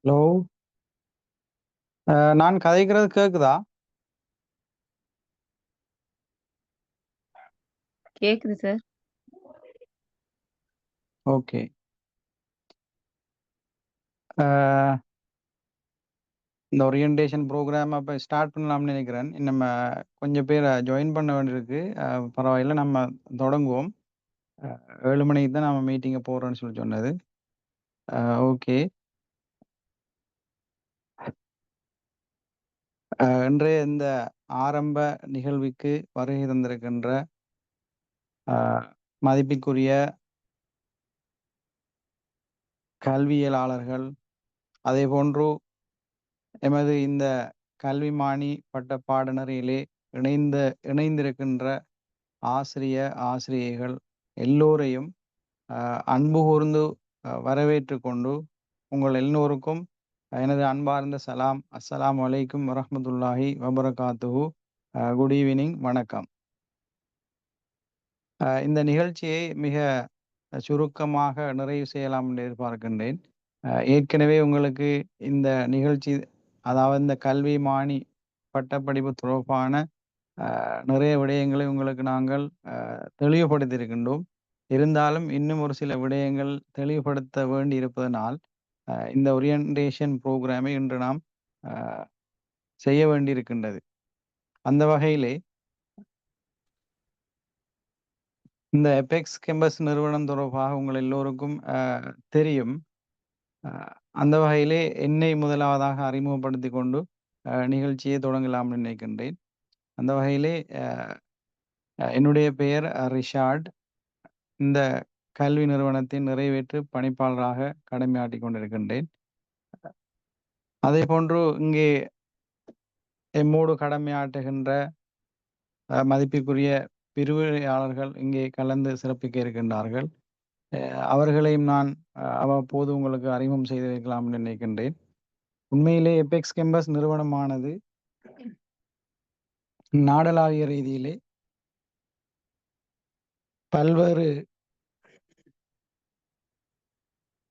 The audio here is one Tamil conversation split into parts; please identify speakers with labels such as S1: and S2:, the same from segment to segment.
S1: ஹலோ. நான் கதைக்கிறது கேக்குதா?
S2: கேக்குது சார்.
S1: ஓகே. அஹ், இந்த ஓரியன்டேஷன் ப்ரோக்ராம் அப்போ ஸ்டார்ட் பண்ணலாம்னு நினைக்கிறேன். நம்ம கொஞ்சம் பேரை ஜாயின் பண்ண வேண்டியிருக்கு. பரவாயில்ல, நம்ம தொடங்குவோம். 7 மணிக்கு தான் நம்ம மீட்டிங்கை போகிறோன்னு சொல்லி சொன்னது. ஓகே. இன்றைய இந்த ஆரம்ப நிகழ்வுக்கு வருகை தந்திருக்கின்ற மதிப்பிற்குரிய கல்வியலாளர்கள், அதே போன்று எமது இந்த கல்விமானி பட்ட பாடநெறியிலே இணைந்திருக்கின்ற ஆசிரியைகள் எல்லோரையும் அன்பு கூர்ந்து வரவேற்று கொண்டு உங்கள் எல்லோருக்கும் எனது அன்பார்ந்த சலாம். அஸ்ஸலாமு அலைக்கும் வரஹ்மத்துல்லாஹி வபரகாத்துஹு. குட் ஈவினிங், வணக்கம். இந்த நிகழ்ச்சியை மிக சுருக்கமாக நிறைவு செய்யலாம் என்று எதிர்பார்க்கின்றேன். ஏற்கனவே உங்களுக்கு இந்த நிகழ்ச்சி, அதாவது இந்த கல்வி மானி பட்டப்படிப்பு தொடர்பான நிறைய விடயங்களை உங்களுக்கு நாங்கள் தெளிவுபடுத்தியிருக்கின்றோம். இருந்தாலும் இன்னும் ஒரு சில விடயங்கள் தெளிவுபடுத்த வேண்டி இருப்பதனால் இந்த ஓரியன்டேஷன் ப்ரோக்ராமை இன்று நாம் செய்ய வேண்டியிருக்கின்றது. அந்த வகையிலே இந்த எபெக்ஸ் கேம்பஸ் நிறுவனம் தொடர்பாக உங்கள் எல்லோருக்கும் தெரியும். அந்த வகையிலே என்னை முதலாவதாக அறிமுகப்படுத்தி கொண்டு நிகழ்ச்சியை தொடங்கலாம்னு நினைக்கின்றேன். அந்த வகையிலே என்னுடைய பெயர் ரிஷாட். இந்த கல்வி நிறுவனத்தின் நிறைவேற்று பணிப்பாளராக கடமையாற்றிக் கொண்டிருக்கின்றேன். அதே போன்று இங்கே எம்மோடு கடமையாற்றுகின்ற மதிப்பிற்குரிய பிரிவுரையாளர்கள் இங்கே கலந்து சிறப்பிக்க இருக்கின்றார்கள். அவர்களையும் நான் அவ்வப்போது உங்களுக்கு அறிமுகம் செய்து வைக்கலாம் என்று நினைக்கின்றேன். உண்மையிலே எபெக்ஸ் கேம்பஸ் நிறுவனமானது நாடளாவிய ரீதியிலே பல்வேறு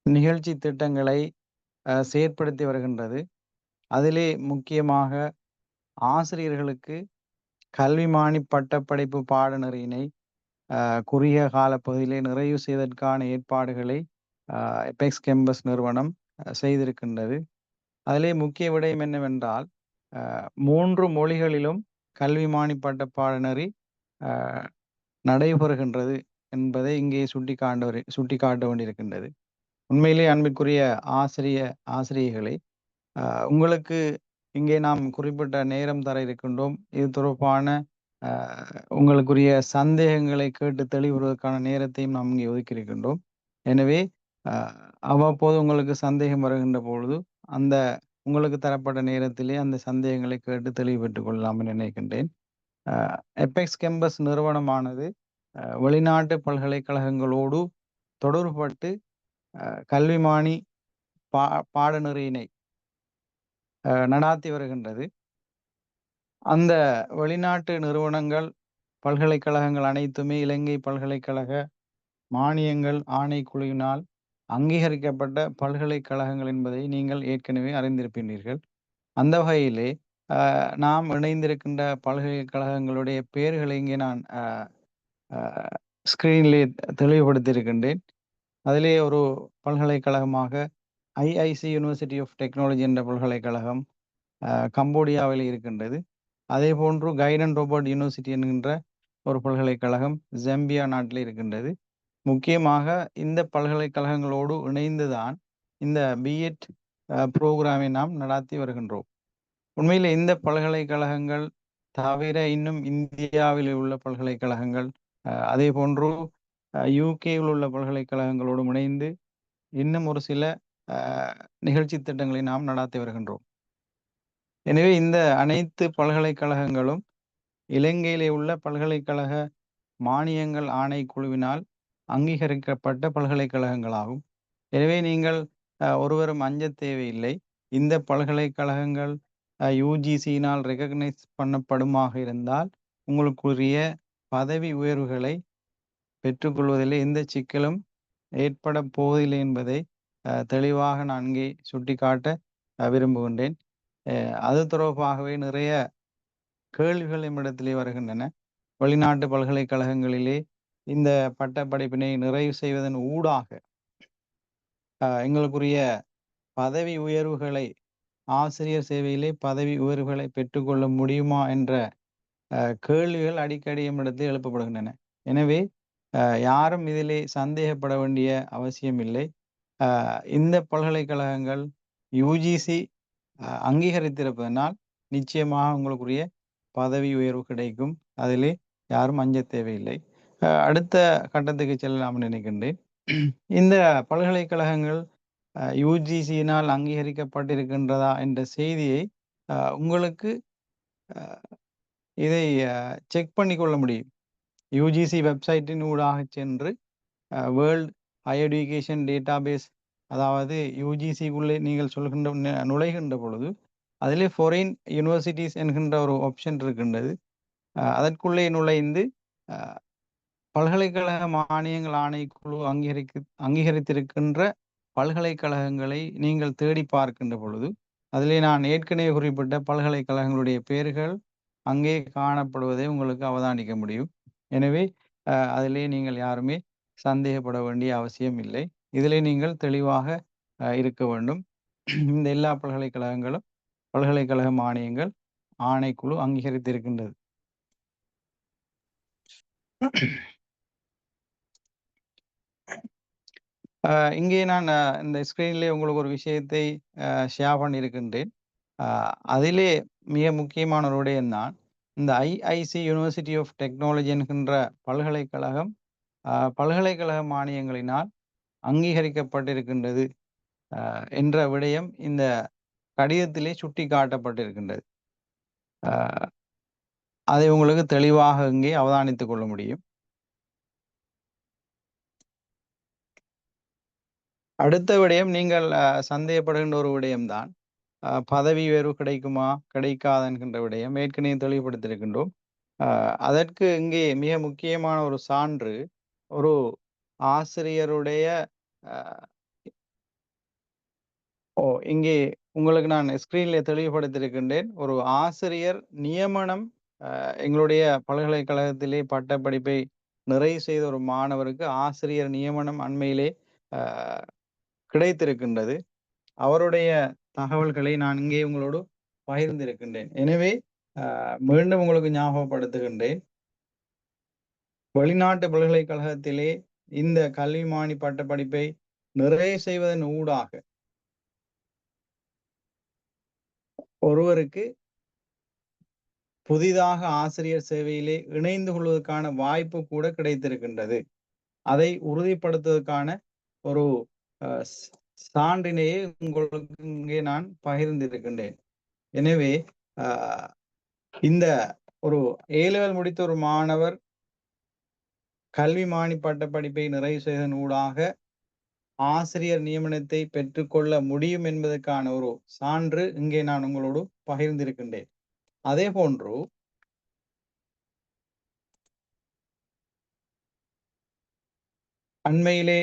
S1: நிகழ்ச்சி திட்டங்களை செயற்படுத்தி வருகின்றது. அதிலே முக்கியமாக ஆசிரியர்களுக்கு கல்விமானி பட்டப்படிப்பு பாடநெறியினை குறுகிய கால பகுதியிலே நிறைவு செய்வதற்கான ஏற்பாடுகளை எபெக்ஸ் கேம்பஸ் நிறுவனம் செய்திருக்கின்றது. அதிலே முக்கிய விடயம் என்னவென்றால் 3 மொழிகளிலும் கல்விமானி பட்ட பாடநெறி நடைபெறுகின்றது என்பதை இங்கே சுட்டிக்காட்ட வேண்டியிருக்கின்றது. உண்மையிலே அன்பிற்குரிய ஆசிரியர்களை, உங்களுக்கு இங்கே நாம் குறிப்பிட்ட நேரம் தர இருக்கின்றோம். இது தொடர்பான உங்களுக்குரிய சந்தேகங்களை கேட்டு தெளிவுறுவதற்கான நேரத்தையும் நாம் இங்கே ஒதுக்கி இருக்கின்றோம். எனவே அவ்வப்போது உங்களுக்கு சந்தேகம் வருகின்ற பொழுது அந்த உங்களுக்கு தரப்பட்ட நேரத்திலே அந்த சந்தேகங்களை கேட்டு தெளிவு பெற்றுக் கொள்ளலாம் என்று நினைக்கின்றேன். எபெக்ஸ் கேம்பஸ் நிறுவனமானது வெளிநாட்டு பல்கலைக்கழகங்களோடு தொடர்புபட்டு கல்விமானி பாடநெறியினை நடாத்தி வருகின்றது. அந்த வெளிநாட்டு நிறுவனங்கள், பல்கலைக்கழகங்கள் அனைத்துமே இலங்கை பல்கலைக்கழக மானியங்கள் ஆணைக்குழுவினால் அங்கீகரிக்கப்பட்ட பல்கலைக்கழகங்கள் என்பதை நீங்கள் ஏற்கனவே அறிந்திருப்பீர்கள். அந்த வகையிலே நாம் இணைந்திருக்கின்ற பல்கலைக்கழகங்களுடைய பெயர்களை இங்கே நான் ஸ்கிரீனிலே தெளிவுபடுத்தியிருக்கின்றேன். அதிலே ஒரு பல்கலைக்கழகமாக ஐஐசி யூனிவர்சிட்டி ஆஃப் டெக்னாலஜி என்ற பல்கலைக்கழகம் கம்போடியாவில் இருக்கின்றது. அதே போன்று கைடன் ரோபோட் யூனிவர்சிட்டி என்கின்ற ஒரு பல்கலைக்கழகம் ஜம்பியா நாட்டில் இருக்கின்றது. முக்கியமாக இந்த பல்கலைக்கழகங்களோடு இணைந்துதான் இந்த பிஎட் புரோகிராமை நாம் நடாத்தி வருகின்றோம். உண்மையில் இந்த பல்கலைக்கழகங்கள் தவிர இன்னும் இந்தியாவில் உள்ள பல்கலைக்கழகங்கள், அதே போன்று யூகேவில் உள்ள பல்கலைக்கழகங்களோடு இணைந்து இன்னும் ஒரு சில நிகழ்ச்சி திட்டங்களை நாம் நடாத்தி வருகின்றோம். எனவே இந்த அனைத்து பல்கலைக்கழகங்களும் இலங்கையிலே உள்ள பல்கலைக்கழக மானியங்கள் ஆணைக்குழுவினால் அங்கீகரிக்கப்பட்ட பல்கலைக்கழகங்களாகும். எனவே நீங்கள் ஒருவரும் அஞ்ச தேவையில்லை. இந்த பல்கலைக்கழகங்கள் யூஜிசியினால் ரெகக்னைஸ் பண்ணப்படுமாக இருந்தால் உங்களுக்குரிய பதவி உயர்வுகளை பெற்றுக்கொள்வதில் எந்த சிக்கலும் ஏற்பட போவதில்லை என்பதை தெளிவாக நான் இங்கே சுட்டிக்காட்ட விரும்புகின்றேன். அது தொடர்பாகவே நிறைய கேள்விகள் நம்மிடத்திலே வருகின்றன. வெளிநாட்டு பல்கலைக்கழகங்களிலே இந்த பட்டப்படிப்பினை நிறைவு செய்வதன் ஊடாக எங்களுக்குரிய பதவி உயர்வுகளை ஆசிரியர் சேவையிலே பதவி உயர்வுகளை பெற்றுக்கொள்ள முடியுமா என்ற கேள்விகள் அடிக்கடி நம்மிடத்தில் எழுப்பப்படுகின்றன. எனவே யாரும் இதிலே சந்தேகப்பட வேண்டிய அவசியம் இல்லை. இந்த பல்கலைக்கழகங்கள் யுஜிசி அங்கீகரித்திருப்பதனால் நிச்சயமாக உங்களுக்குரிய பதவி உயர்வு கிடைக்கும். அதிலே யாரும் அஞ்ச தேவையில்லை. அடுத்த கட்டத்துக்கு செல்லலாம் நினைக்கின்றேன். இந்த பல்கலைக்கழகங்கள் யுஜிசியினால் அங்கீகரிக்கப்பட்டிருக்கின்றதா என்ற செய்தியை உங்களுக்கு இதை செக் பண்ணிக்கொள்ள முடியும். யுஜிசி வெப்சைட்டின் ஊடாக சென்று வேர்ல்ட் ஹையர் எஜுகேஷன் டேட்டாபேஸ், அதாவது யுஜிசிக்குள்ளே நீங்கள் நுழைகின்ற பொழுது அதிலே ஃபாரின் யூனிவர்சிட்டிஸ் என்கின்ற ஒரு ஆப்ஷன் இருக்கின்றது. அதற்குள்ளே நுழைந்து பல்கலைக்கழக மானியங்கள் ஆணைக்குழு அங்கீகரித்திருக்கின்ற பல்கலைக்கழகங்களை நீங்கள் தேடி பார்க்கின்ற பொழுது அதிலே நான் ஏற்கனவே குறிப்பிட்ட பல்கலைக்கழகங்களுடைய பெயர்கள் அங்கே காணப்படுவதை உங்களுக்கு அவதானிக்க முடியும். எனவே அதிலே நீங்கள் யாருமே சந்தேகப்பட வேண்டிய அவசியம் இல்லை. இதிலே நீங்கள் தெளிவாக இருக்க வேண்டும். இந்த எல்லா பல்கலைக்கழகங்களும் பல்கலைக்கழக மானியங்கள் ஆணைக்குழு அங்கீகரித்திருக்கின்றது. இங்கே நான் இந்த ஸ்கிரீன்லேயே உங்களுக்கு ஒரு விஷயத்தை ஷேர் பண்ணியிருக்கின்றேன். அதிலே மிக முக்கியமான ஒரு விடயம் தான் இந்த ஐஐசி யூனிவர்சிட்டி ஆஃப் டெக்னாலஜி என்கின்ற பல்கலைக்கழகம் பல்கலைக்கழக மானியங்களினால் அங்கீகரிக்கப்பட்டிருக்கின்றது என்ற விடயம் இந்த கடிதத்திலே சுட்டி காட்டப்பட்டிருக்கின்றது. அதை உங்களுக்கு தெளிவாக இங்கே அவதானித்துக் கொள்ள முடியும். அடுத்த விடயம் நீங்கள் சந்தேகப்படுகின்ற ஒரு விடயம்தான் பதவி உயர்வு கிடைக்குமா கிடைக்காது என்கின்ற விடயம் ஏற்கனவே தெளிவுபடுத்தியிருக்கின்றோம். அதற்கு இங்கே மிக முக்கியமான ஒரு சான்று ஒரு ஆசிரியருடைய இங்கே உங்களுக்கு நான் ஸ்கிரீன்ல தெளிவுபடுத்தியிருக்கின்றேன். ஒரு ஆசிரியர் நியமனம் எங்களுடைய பல்கலைக்கழகத்திலே பட்டப்படிப்பை நிறைவு செய்த ஒரு மாணவருக்கு ஆசிரியர் நியமனம் அண்மையிலே கிடைத்திருக்கின்றது. அவருடைய தகவல்களை நான் இங்கே உங்களோடு பகிர்ந்திருக்கின்றேன். எனவே மீண்டும் உங்களுக்கு ஞாபகப்படுத்துகின்றேன். வெளிநாட்டு பல்கலைக்கழகத்திலே இந்த கல்விமானி பட்டப்படிப்பை நிறைவு செய்வதன் ஊடாக ஒருவருக்கு புதிதாக ஆசிரியர் சேவையிலே இணைந்து கொள்வதற்கான வாய்ப்பு கூட கிடைத்திருக்கின்றது. அதை உறுதிப்படுத்துவதற்கான ஒரு சான்றினையே உங்களுக்கு இங்கே நான் பகிர்ந்திருக்கின்றேன். எனவே இந்த ஒரு A-level முடித்த ஒரு மாணவர் கல்விமானி பட்டப்படிப்பை நிறைவு செய்ததன் ஊடாக ஆசிரியர் நியமனத்தை பெற்றுக்கொள்ள முடியும் என்பதற்கான ஒரு சான்று இங்கே நான் உங்களோடு பகிர்ந்திருக்கின்றேன். அதே போன்று அண்மையிலே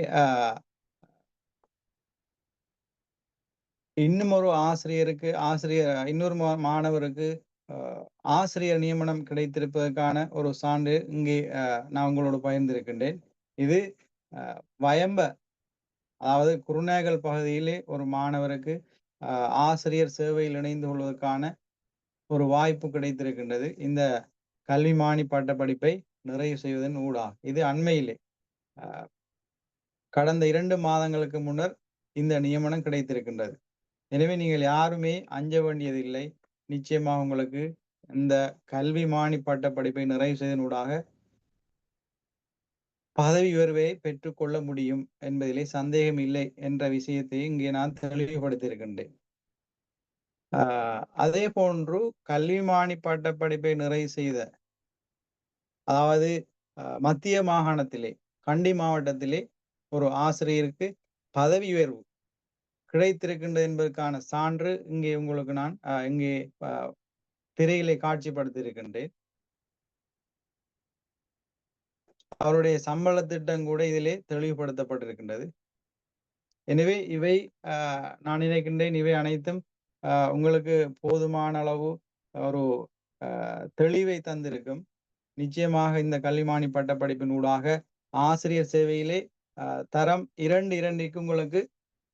S1: இன்னும் ஒரு இன்னொரு மாணவருக்கு ஆசிரியர் நியமனம் கிடைத்திருப்பதற்கான ஒரு சான்று இங்கே நான் உங்களோடு பகிர்ந்திருக்கின்றேன். இது வயம்ப, அதாவது குருநேகல் பகுதியிலே ஒரு மாணவருக்கு ஆசிரியர் சேவையில் இணைந்து கொள்வதற்கான ஒரு வாய்ப்பு கிடைத்திருக்கின்றது இந்த கல்விமானி பட்டப்படிப்பை நிறைவு செய்வதன் ஊடாக. இது அண்மையிலே கடந்த 2 மாதங்களுக்கு முன்னர் இந்த நியமனம் கிடைத்திருக்கின்றது. எனவே நீங்கள் யாருமே அஞ்ச வேண்டியதில்லை. நிச்சயமாக உங்களுக்கு இந்த கல்விமானி பட்டப்படிப்பை நிறைவு செய்வதனூடாக பதவி உயர்வை பெற்றுக்கொள்ள முடியும் என்பதிலே சந்தேகம் இல்லை என்ற விஷயத்தை இங்கே நான் தெளிவுபடுத்தியிருக்கின்றேன். அதே போன்று கல்விமானி பட்டப்படிப்பை நிறைவு செய்த, அதாவது மத்திய மாகாணத்திலே கண்டி மாவட்டத்திலே ஒரு ஆசிரியருக்கு பதவி உயர்வு கிடைத்திருக்கின்றது என்பதற்கான சான்று இங்கே உங்களுக்கு நான் இங்கே திரையிலே காட்சிப்படுத்தி இருக்கின்றேன். அவருடைய சம்பள திட்டம் கூட இதிலே தெளிவுபடுத்தப்பட்டிருக்கின்றது. எனவே இவை நான் நினைக்கின்றேன் இவை அனைத்தும் உங்களுக்கு போதுமான அளவு ஒரு தெளிவை தந்திருக்கும். நிச்சயமாக இந்த கல்விமானி பட்டப்படிப்பின் ஊடாக ஆசிரியர் சேவையிலே தரம் 2 உங்களுக்கு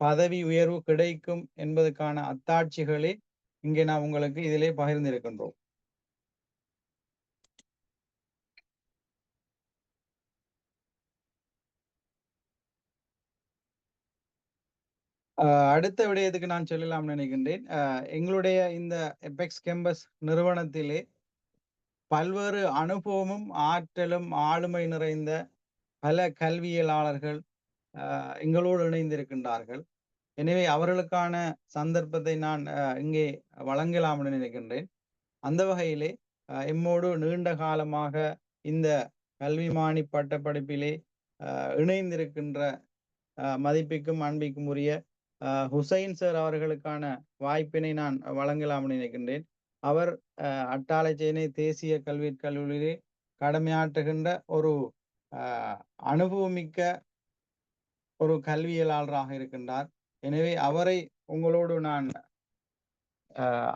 S1: பதவி உயர்வு கிடைக்கும் என்பதற்கான அத்தாட்சிகளே இங்கே நான் உங்களுக்கு இதிலே பகிர்ந்திருக்கின்றோம். அடுத்த விடயத்துக்கு நான் சொல்லலாம் நினைக்கின்றேன். எங்களுடைய இந்த எபெக்ஸ் கேம்பஸ் நிறுவனத்திலே பல்வேறு அனுபவமும் ஆற்றலும் ஆளுமை நிறைந்த பல கல்வியலாளர்கள் எங்களோடு இணைந்திருக்கின்றார்கள். எனவே அவர்களுக்கான சந்தர்ப்பத்தை நான் இங்கே வழங்கலாம் என்று நினைக்கின்றேன். அந்த வகையிலே எம்மோடு நீண்ட காலமாக இந்த கல்விமானி பட்டப்படிப்பிலே இணைந்திருக்கின்ற மதிப்பிற்கும் அன்பிற்கும் உரிய ஹுசைன் சார் அவர்களுக்கான வாய்ப்பினை நான் வழங்கலாம் என்று நினைக்கின்றேன். அவர் அட்டாளைச்சேனை தேசிய கல்லூரியிலே கடமையாற்றுகின்ற ஒரு அனுபவமிக்க ஒரு கல்வியலாளராக இருக்கின்றார். எனவே அவரை உங்களோடு நான்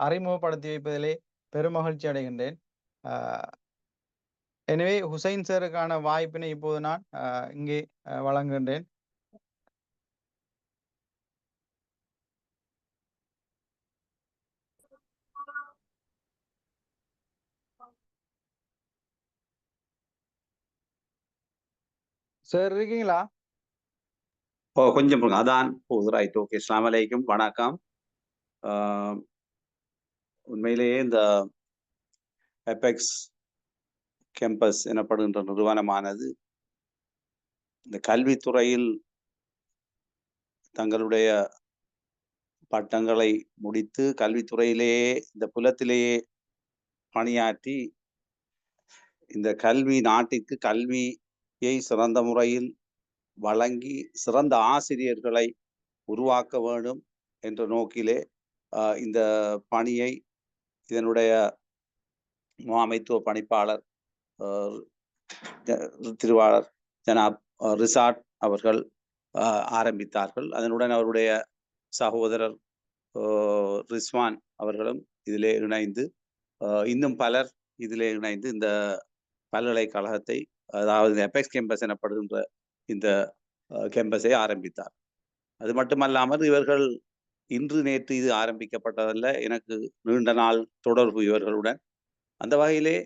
S1: அறிமுகப்படுத்தி வைப்பதிலே பெருமகிழ்ச்சி அடைகின்றேன். எனவே ஹுசைன் சாருக்கான வாய்ப்பினை இப்போது நான் இங்கே வழங்குகின்றேன். சார் இருக்கீங்களா?
S2: கொஞ்சம் அதான் ரைட். ஓகே, அஸ்ஸலாமு அலைக்கும், வணக்கம். உண்மையிலேயே இந்த எபெக்ஸ் கேம்பஸ் எனப்படுகின்ற நிறுவனமானது இந்த கல்வித்துறையில் தங்களுடைய பட்டங்களை முடித்து கல்வித்துறையிலேயே இந்த புலத்திலேயே பணியாற்றி இந்த கல்வி நாட்டிற்கு கல்வியை சிறந்த முறையில் வழங்கி சிறந்த ஆசிரியர்களை உருவாக்க வேண்டும் என்ற நோக்கிலே இந்த பணியை இதனுடைய முகாமைத்துவ பணிப்பாளர் திருவாளர் ஜனாப் ரிசாட் அவர்கள் ஆரம்பித்தார்கள். அதனுடன் அவருடைய சகோதரர் ரிஸ்வான் அவர்களும் இதிலே இணைந்து இன்னும் பலர் இதிலே இணைந்து இந்த பல்கலைக்கழகத்தை, அதாவது எபெக்ஸ் கேம்பஸ் எனப்படுகின்ற இந்த கேம்பஸை ஆரம்பித்தார். அது மட்டுமல்லாமல் இவர்கள் இன்று நேற்று இது ஆரம்பிக்கப்பட்டதல்ல, எனக்கு நீண்ட நாள் தொடர்பு இவர்களுடன். அந்த வகையிலே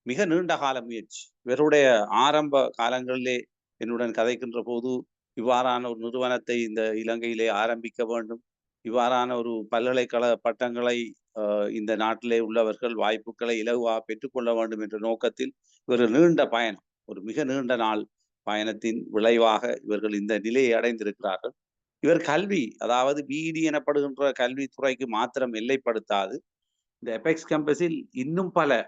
S2: மிக நீண்ட கால முயற்சி. இவருடைய ஆரம்ப காலங்களிலே என்னுடன் கதைக்கின்ற போது இவ்வாறான ஒரு நிறுவனத்தை இந்த இலங்கையிலே ஆரம்பிக்க வேண்டும், இவ்வாறான ஒரு பல்கலைக்கழக பட்டங்களை இந்த நாட்டிலே உள்ளவர்கள் வாய்ப்புகளை இலகுவாக பெற்றுக்கொள்ள வேண்டும் என்ற நோக்கத்தில் ஒரு நீண்ட பயணம், ஒரு மிக நீண்ட நாள் பயணத்தின் விளைவாக இவர்கள் இந்த நிலையை அடைந்திருக்கிறார்கள். இவர் கல்வி, அதாவது பிஇடி எனப்படுகின்ற கல்வித்துறைக்கு மாத்திரம் எல்லைப்படுத்தாது இந்த எபெக்ஸ் கேம்பஸில் இன்னும் பல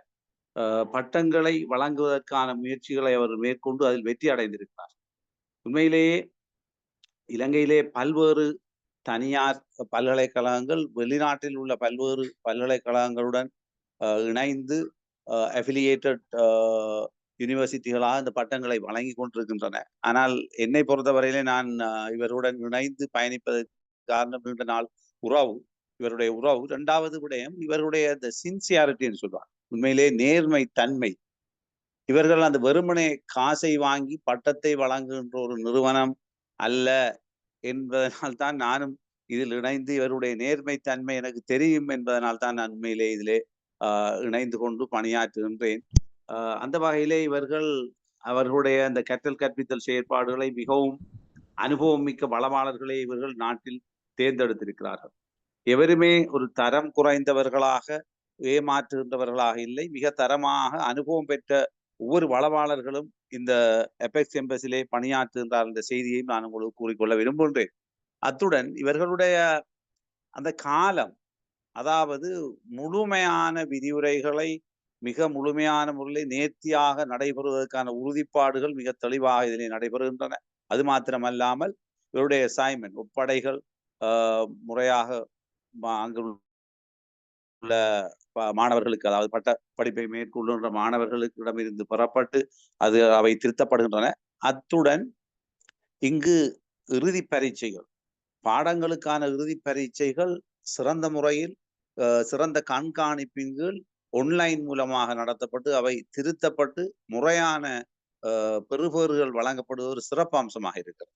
S2: பட்டங்களை வழங்குவதற்கான முயற்சிகளை அவர் மேற்கொண்டு அதில் வெற்றி அடைந்திருக்கிறார். உண்மையிலேயே இலங்கையிலே பல்வேறு தனியார் பல்கலைக்கழகங்கள் வெளிநாட்டில் உள்ள பல்வேறு பல்கலைக்கழகங்களுடன் இணைந்து அஃபிலியேட்டட் யூனிவர்சிட்டிகளாக இந்த பட்டங்களை வழங்கி கொண்டிருக்கின்றன. ஆனால் என்னை பொறுத்தவரையிலே நான் இவருடன் இணைந்து பயணிப்பதற்கு காரணம் நீண்ட நாள் உறவு, இவருடைய உறவு. இரண்டாவது விடயம் இவருடைய இந்த சின்சியாரிட்டின்னு சொல்லுவாங்க, உண்மையிலே நேர்மை தன்மை. இவர்கள் அந்த வெறுமனே காசை வாங்கி பட்டத்தை வழங்குகின்ற ஒரு நிறுவனம் அல்ல என்பதனால் தான் நானும் இதில் இணைந்து, இவருடைய நேர்மை தன்மை எனக்கு தெரியும் என்பதனால் தான் நான் உண்மையிலே இதிலே இணைந்து கொண்டு பணியாற்றுகின்றேன். அந்த வகையிலே இவர்கள் அவர்களுடைய அந்த கற்றல் கற்பித்தல் செயற்பாடுகளை மிகவும் அனுபவம் மிக்க வளமாளர்களை இவர்கள் நாட்டில் தேர்ந்தெடுத்திருக்கிறார்கள். எவருமே ஒரு தரம் குறைந்தவர்களாக ஏமாற்றுகின்றவர்களாக இல்லை, மிக தரமாக அனுபவம் பெற்ற ஒவ்வொரு வளவாளர்களும் இந்த எபெக்ஸ் கேம்பஸிலே பணியாற்றுகின்றார் என்ற செய்தியையும் நான் உங்களுக்கு கூறிக்கொள்ள விரும்புகின்றேன். அத்துடன் இவர்களுடைய அந்த காலம், அதாவது முழுமையான விதிமுறைகளை மிக முழுமையான முறையில் நேர்த்தியாக நடைபெறுவதற்கான உறுதிப்பாடுகள் மிக தெளிவாக இதிலே நடைபெறுகின்றன. அது மாத்திரமல்லாமல் இவருடைய அசைன்மெண்ட் ஒப்படைகள் முறையாக அங்குள்ள மாணவர்களுக்கு, அதாவது பட்ட படிப்பை மேற்கொள்கின்ற மாணவர்களுக்கிடமிருந்து பெறப்பட்டு அவை திருத்தப்படுகின்றன. அத்துடன் இங்கு இறுதி பரீட்சைகள், பாடங்களுக்கான இறுதி பரீட்சைகள் சிறந்த முறையில் சிறந்த கண்காணிப்பின் கீழ் ஒன்லைன் மூலமாக நடத்தப்பட்டு அவை திருத்தப்பட்டு முறையான பெறுபேறுகள் வழங்கப்படுவது ஒரு சிறப்பு அம்சமாக இருக்கிறது.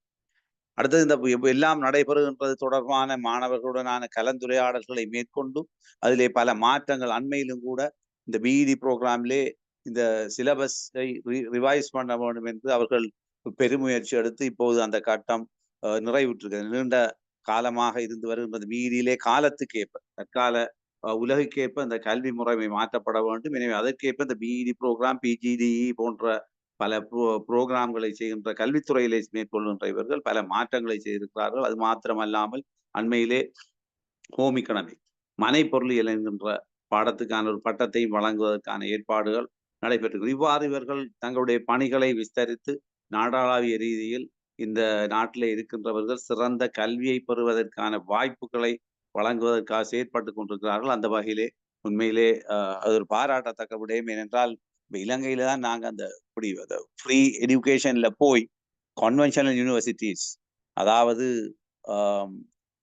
S2: அடுத்தது இந்த எல்லாம் நடைபெறுகின்றது தொடர்பான மாணவர்களுடனான கலந்துரையாடல்களை மேற்கொண்டு அதிலே பல மாற்றங்கள் அண்மையிலும் கூட இந்த பிஇடி ப்ரோக்ராமிலே இந்த சிலபஸை ரிவைஸ் பண்ண வேண்டும் என்று அவர்கள் பெருமுயற்சி எடுத்து இப்போது அந்த கட்டம் நிறைவுற்றிருக்கிறது. நீண்ட காலமாக இருந்து வருகின்றது பிஇடியிலே காலத்துக்கேற்ப தற்கால உலகுக்கேற்ப இந்த கல்வி முறைமை மாற்றப்பட வேண்டும். எனவே அதற்கேற்ப இந்த பிஇடி ப்ரோக்ராம், பிஜிடிஇ போன்ற பல புரோகிராம்களை செய்கின்ற கல்வித்துறையிலே மேற்கொள்கின்ற இவர்கள் பல மாற்றங்களை செய்திருக்கிறார்கள். அது மாத்திரமல்லாமல் அண்மையிலே ஹோம் எக்கனாமிக் மனை பொருளியல் என்கின்ற பாடத்துக்கான ஒரு பட்டத்தை வழங்குவதற்கான ஏற்பாடுகள் நடைபெற்று இவ்வாறு இவர்கள் தங்களுடைய பணிகளை விஸ்தரித்து நாடாளாவிய ரீதியில் இந்த நாட்டிலே இருக்கின்றவர்கள் சிறந்த கல்வியை பெறுவதற்கான வாய்ப்புகளை வழங்குவதற்காக செயற்பட்டு கொண்டிருக்கிறார்கள். அந்த வகையிலே உண்மையிலே அது ஒரு பாராட்டத்தக்க விடயம். ஏனென்றால் இப்போ இலங்கையில தான் நாங்கள் அந்த இப்படி ஃப்ரீ எஜுகேஷன்ல போய் கன்வென்ஷனல் யூனிவர்சிட்டிஸ், அதாவது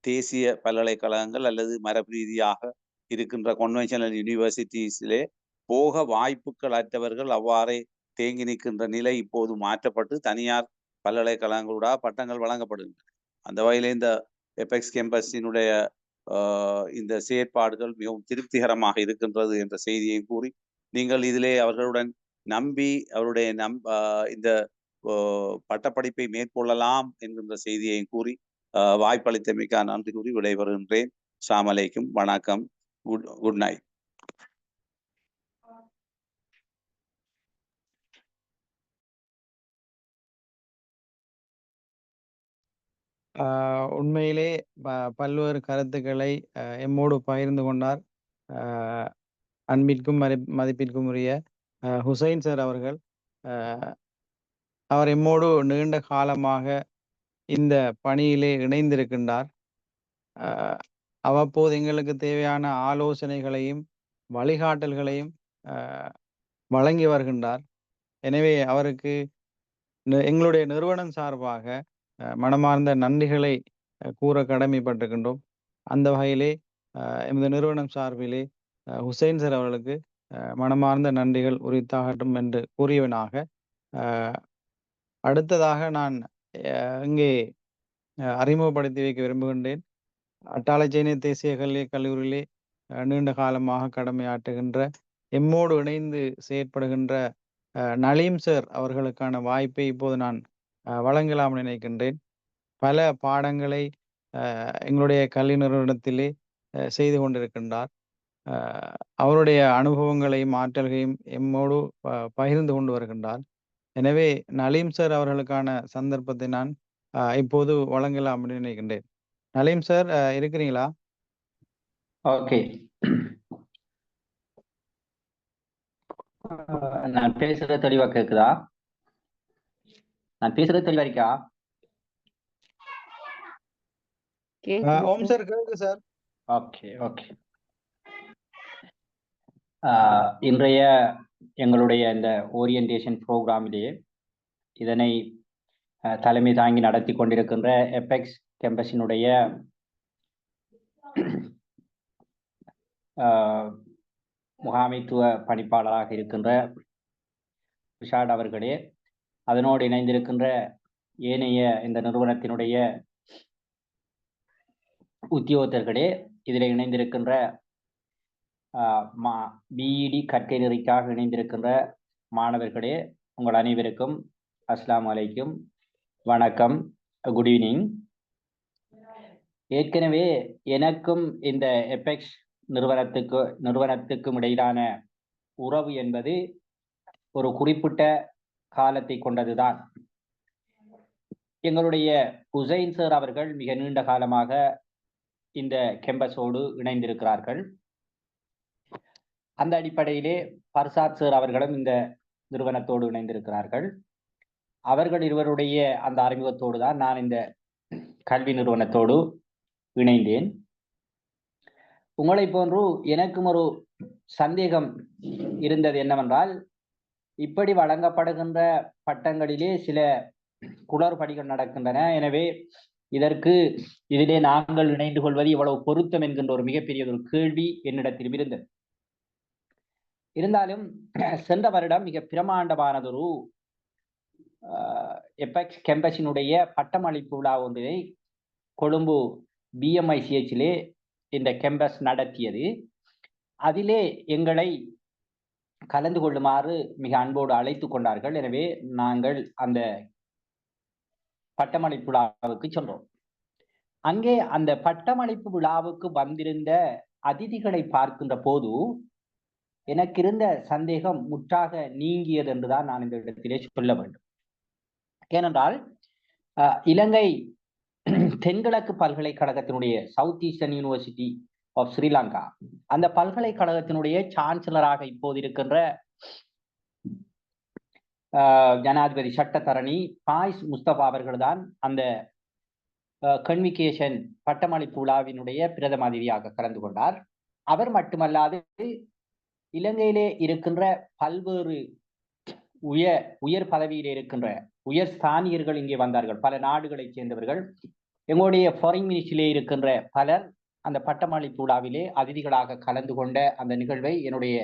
S2: தேசிய பல்கலைக்கழகங்கள் அல்லது மரபு ரீதியாக இருக்கின்ற கன்வென்ஷனல் யூனிவர்சிட்டிஸிலே போக வாய்ப்புகள் அற்றவர்கள் அவ்வாறே தேங்கி நிற்கின்ற நிலை இப்போது மாற்றப்பட்டு தனியார் பல்கலைக்கழகங்களோட பட்டங்கள் வழங்கப்படுகின்றன. அந்த வகையிலே இந்த எபெக்ஸ் கேம்பஸினுடைய இந்த செயற்பாடுகள் மிகவும் திருப்திகரமாக இருக்கின்றது என்ற செய்தியை கூறி நீங்கள் இதிலே அவர்களுடன் நம்பி அவருடைய இந்த பட்டப்படிப்பை மேற்கொள்ளலாம் என்கின்ற செய்தியை கூறி வாய்ப்பளித்தமைக்காக நன்றி கூறி விடைபெறுகின்றேன். அஸ்ஸலாமு அலைக்கும், வணக்கம், குட் நைட்.
S1: உண்மையிலே பல்வேறு கருத்துக்களை எம்மோடு பகிர்ந்து கொண்டார் அன்பிற்கும் மதிப்பிற்கும் உரிய ஹுசைன் சார் அவர்கள். அவர் எம்மோடு நீண்ட காலமாக இந்த பணியிலே இணைந்திருக்கின்றார். அவ்வப்போது எங்களுக்கு தேவையான ஆலோசனைகளையும் வழிகாட்டல்களையும் வழங்கி வருகின்றார். எனவே அவருக்கு எங்களுடைய நிறுவனம் சார்பாக மனமார்ந்த நன்றிகளை கூற கடமைப்பட்டிருக்கின்றோம். அந்த வகையிலே எமது நிறுவனம் சார்பிலே ஹுசைன் சார் அவர்களுக்கு மனமார்ந்த நன்றிகள் உரித்தாகட்டும் என்று கூறியவனாக, அடுத்ததாக நான் இங்கே அறிமுகப்படுத்தி வைக்க விரும்புகின்றேன். அட்டாளச்சேனை தேசிய கல்லூரியிலே நீண்ட காலமாக கடமையாற்றுகின்ற எம்மோடு இணைந்து செயற்படுகின்ற நலீம் சார் அவர்களுக்கான வாய்ப்பை இப்போது நான் வழங்கலாம் நினைக்கின்றேன். பல பாடங்களை எங்களுடைய கல்வி நிறுவனத்திலே செய்து கொண்டிருக்கின்றார். அவருடைய அனுபவங்களையும் ஆற்றல்களையும் எம்மோடு பகிர்ந்து கொண்டு வருகின்றார். எனவே நலீம் சார் அவர்களுக்கான சந்தர்ப்பத்தை நான் இப்போது வழங்கலாம் அப்படின்னு நினைக்கின்றேன். நலீம் சார் இருக்கிறீங்களா?
S3: ஓகே, நான் பேசுறது தெளிவா கேக்குதா? நான் பேசுறது தெளிவா இருக்கா?
S1: ஓம் சார் கேக்குது சார்.
S3: Okay okay. இன்றைய எங்களுடைய இந்த ஓரியன்டேஷன் ப்ரோக்ராமிலேயே இதனை தலைமை தாங்கி நடத்தி கொண்டிருக்கின்ற எபெக்ஸ் கேம்பஸினுடைய முகாமைத்துவ பணிப்பாளராக இருக்கின்ற ரிஷாட் அவர்களே, அதனோடு இணைந்திருக்கின்ற ஏனைய இந்த நிறுவனத்தினுடைய உத்தியோகத்தர்களே, இதில் இணைந்திருக்கின்ற பிஇடி கற்கை நெறிக்காக இணைந்திருக்கின்ற மாணவர்களே, உங்கள் அனைவருக்கும் அஸ்ஸலாமு அலைக்கும், வணக்கம், குட் ஈவினிங். ஏற்கனவே எனக்கும் இந்த எபெக்ஸ் நிறுவனத்துக்கும் இடையிலான உறவு என்பது ஒரு குறிப்பிட்ட காலத்தை கொண்டதுதான். எங்களுடைய ஹுசைன் சார் அவர்கள் மிக நீண்ட காலமாக இந்த கேம்பஸோடு இணைந்திருக்கிறார்கள். அந்த அடிப்படையிலே பர்சாத் சார் அவர்களும் இந்த நிறுவனத்தோடு இணைந்திருக்கிறார்கள். அவர்கள் இருவருடைய அந்த அறிமுகத்தோடு தான் நான் இந்த கல்வி நிறுவனத்தோடு இணைந்தேன். உங்களை போன்று எனக்கும் ஒரு சந்தேகம் இருந்தது. என்னவென்றால், இப்படி வழங்கப்படுகின்ற பட்டங்களிலே சில குளறுபடிகள் நடக்கின்றன. எனவே இதற்கு இதிலே நாங்கள் இணைந்து கொள்வது எவ்வளவு பொருத்தம் என்கின்ற ஒரு மிகப்பெரிய ஒரு கேள்வி என்னிடத்திலும் இருந்தது. இருந்தாலும் சென்ற வருடம் மிக பிரமாண்டமானதொரு எபெக்ஸ் கேம்பஸினுடைய பட்டமளிப்பு விழா ஒன்றினை கொழும்பு BMICHலே இந்த கேம்பஸ் நடத்தியது. அதிலே எங்களை கலந்து கொள்ளுமாறு மிக அன்போடு அழைத்து கொண்டார்கள். எனவே நாங்கள் அந்த பட்டமளிப்பு விழாவுக்கு சென்றோம். அங்கே அந்த பட்டமளிப்பு விழாவுக்கு வந்திருந்த அதிதிகளை பார்க்கின்ற போது எனக்கு இருந்த சந்தேகம் முற்றாக நீங்கியது என்றுதான் நான் இந்த இடத்திலே சொல்ல வேண்டும். ஏனென்றால் இலங்கை தென்கிழக்கு பல்கலைக்கழகத்தினுடைய South Eastern University of Sri Lanka அந்த பல்கலைக்கழகத்தினுடைய சான்சலராக இப்போது இருக்கின்ற ஜனாதிபதி சட்டத்தரணி பாய்ஸ் முஸ்தபா அவர்கள்தான் அந்த கன்விகேஷன் பட்டமளிப்பு விழாவினுடைய பிரதம அதிதியாக கலந்து கொண்டார். அவர் மட்டுமல்லாது இலங்கையிலே இருக்கின்ற பல்வேறு உயர் பதவியிலே இருக்கின்ற உயர் ஸ்தானியர்கள் இங்கே வந்தார்கள். பல நாடுகளைச் சேர்ந்தவர்கள், எங்களுடைய ஃபாரின் மினிஸ்ட்ரியிலே இருக்கின்ற பலர் அந்த பட்டமளிப்பு விழாவிலே அதிதிகளாக கலந்து கொண்ட அந்த நிகழ்வை என்னுடைய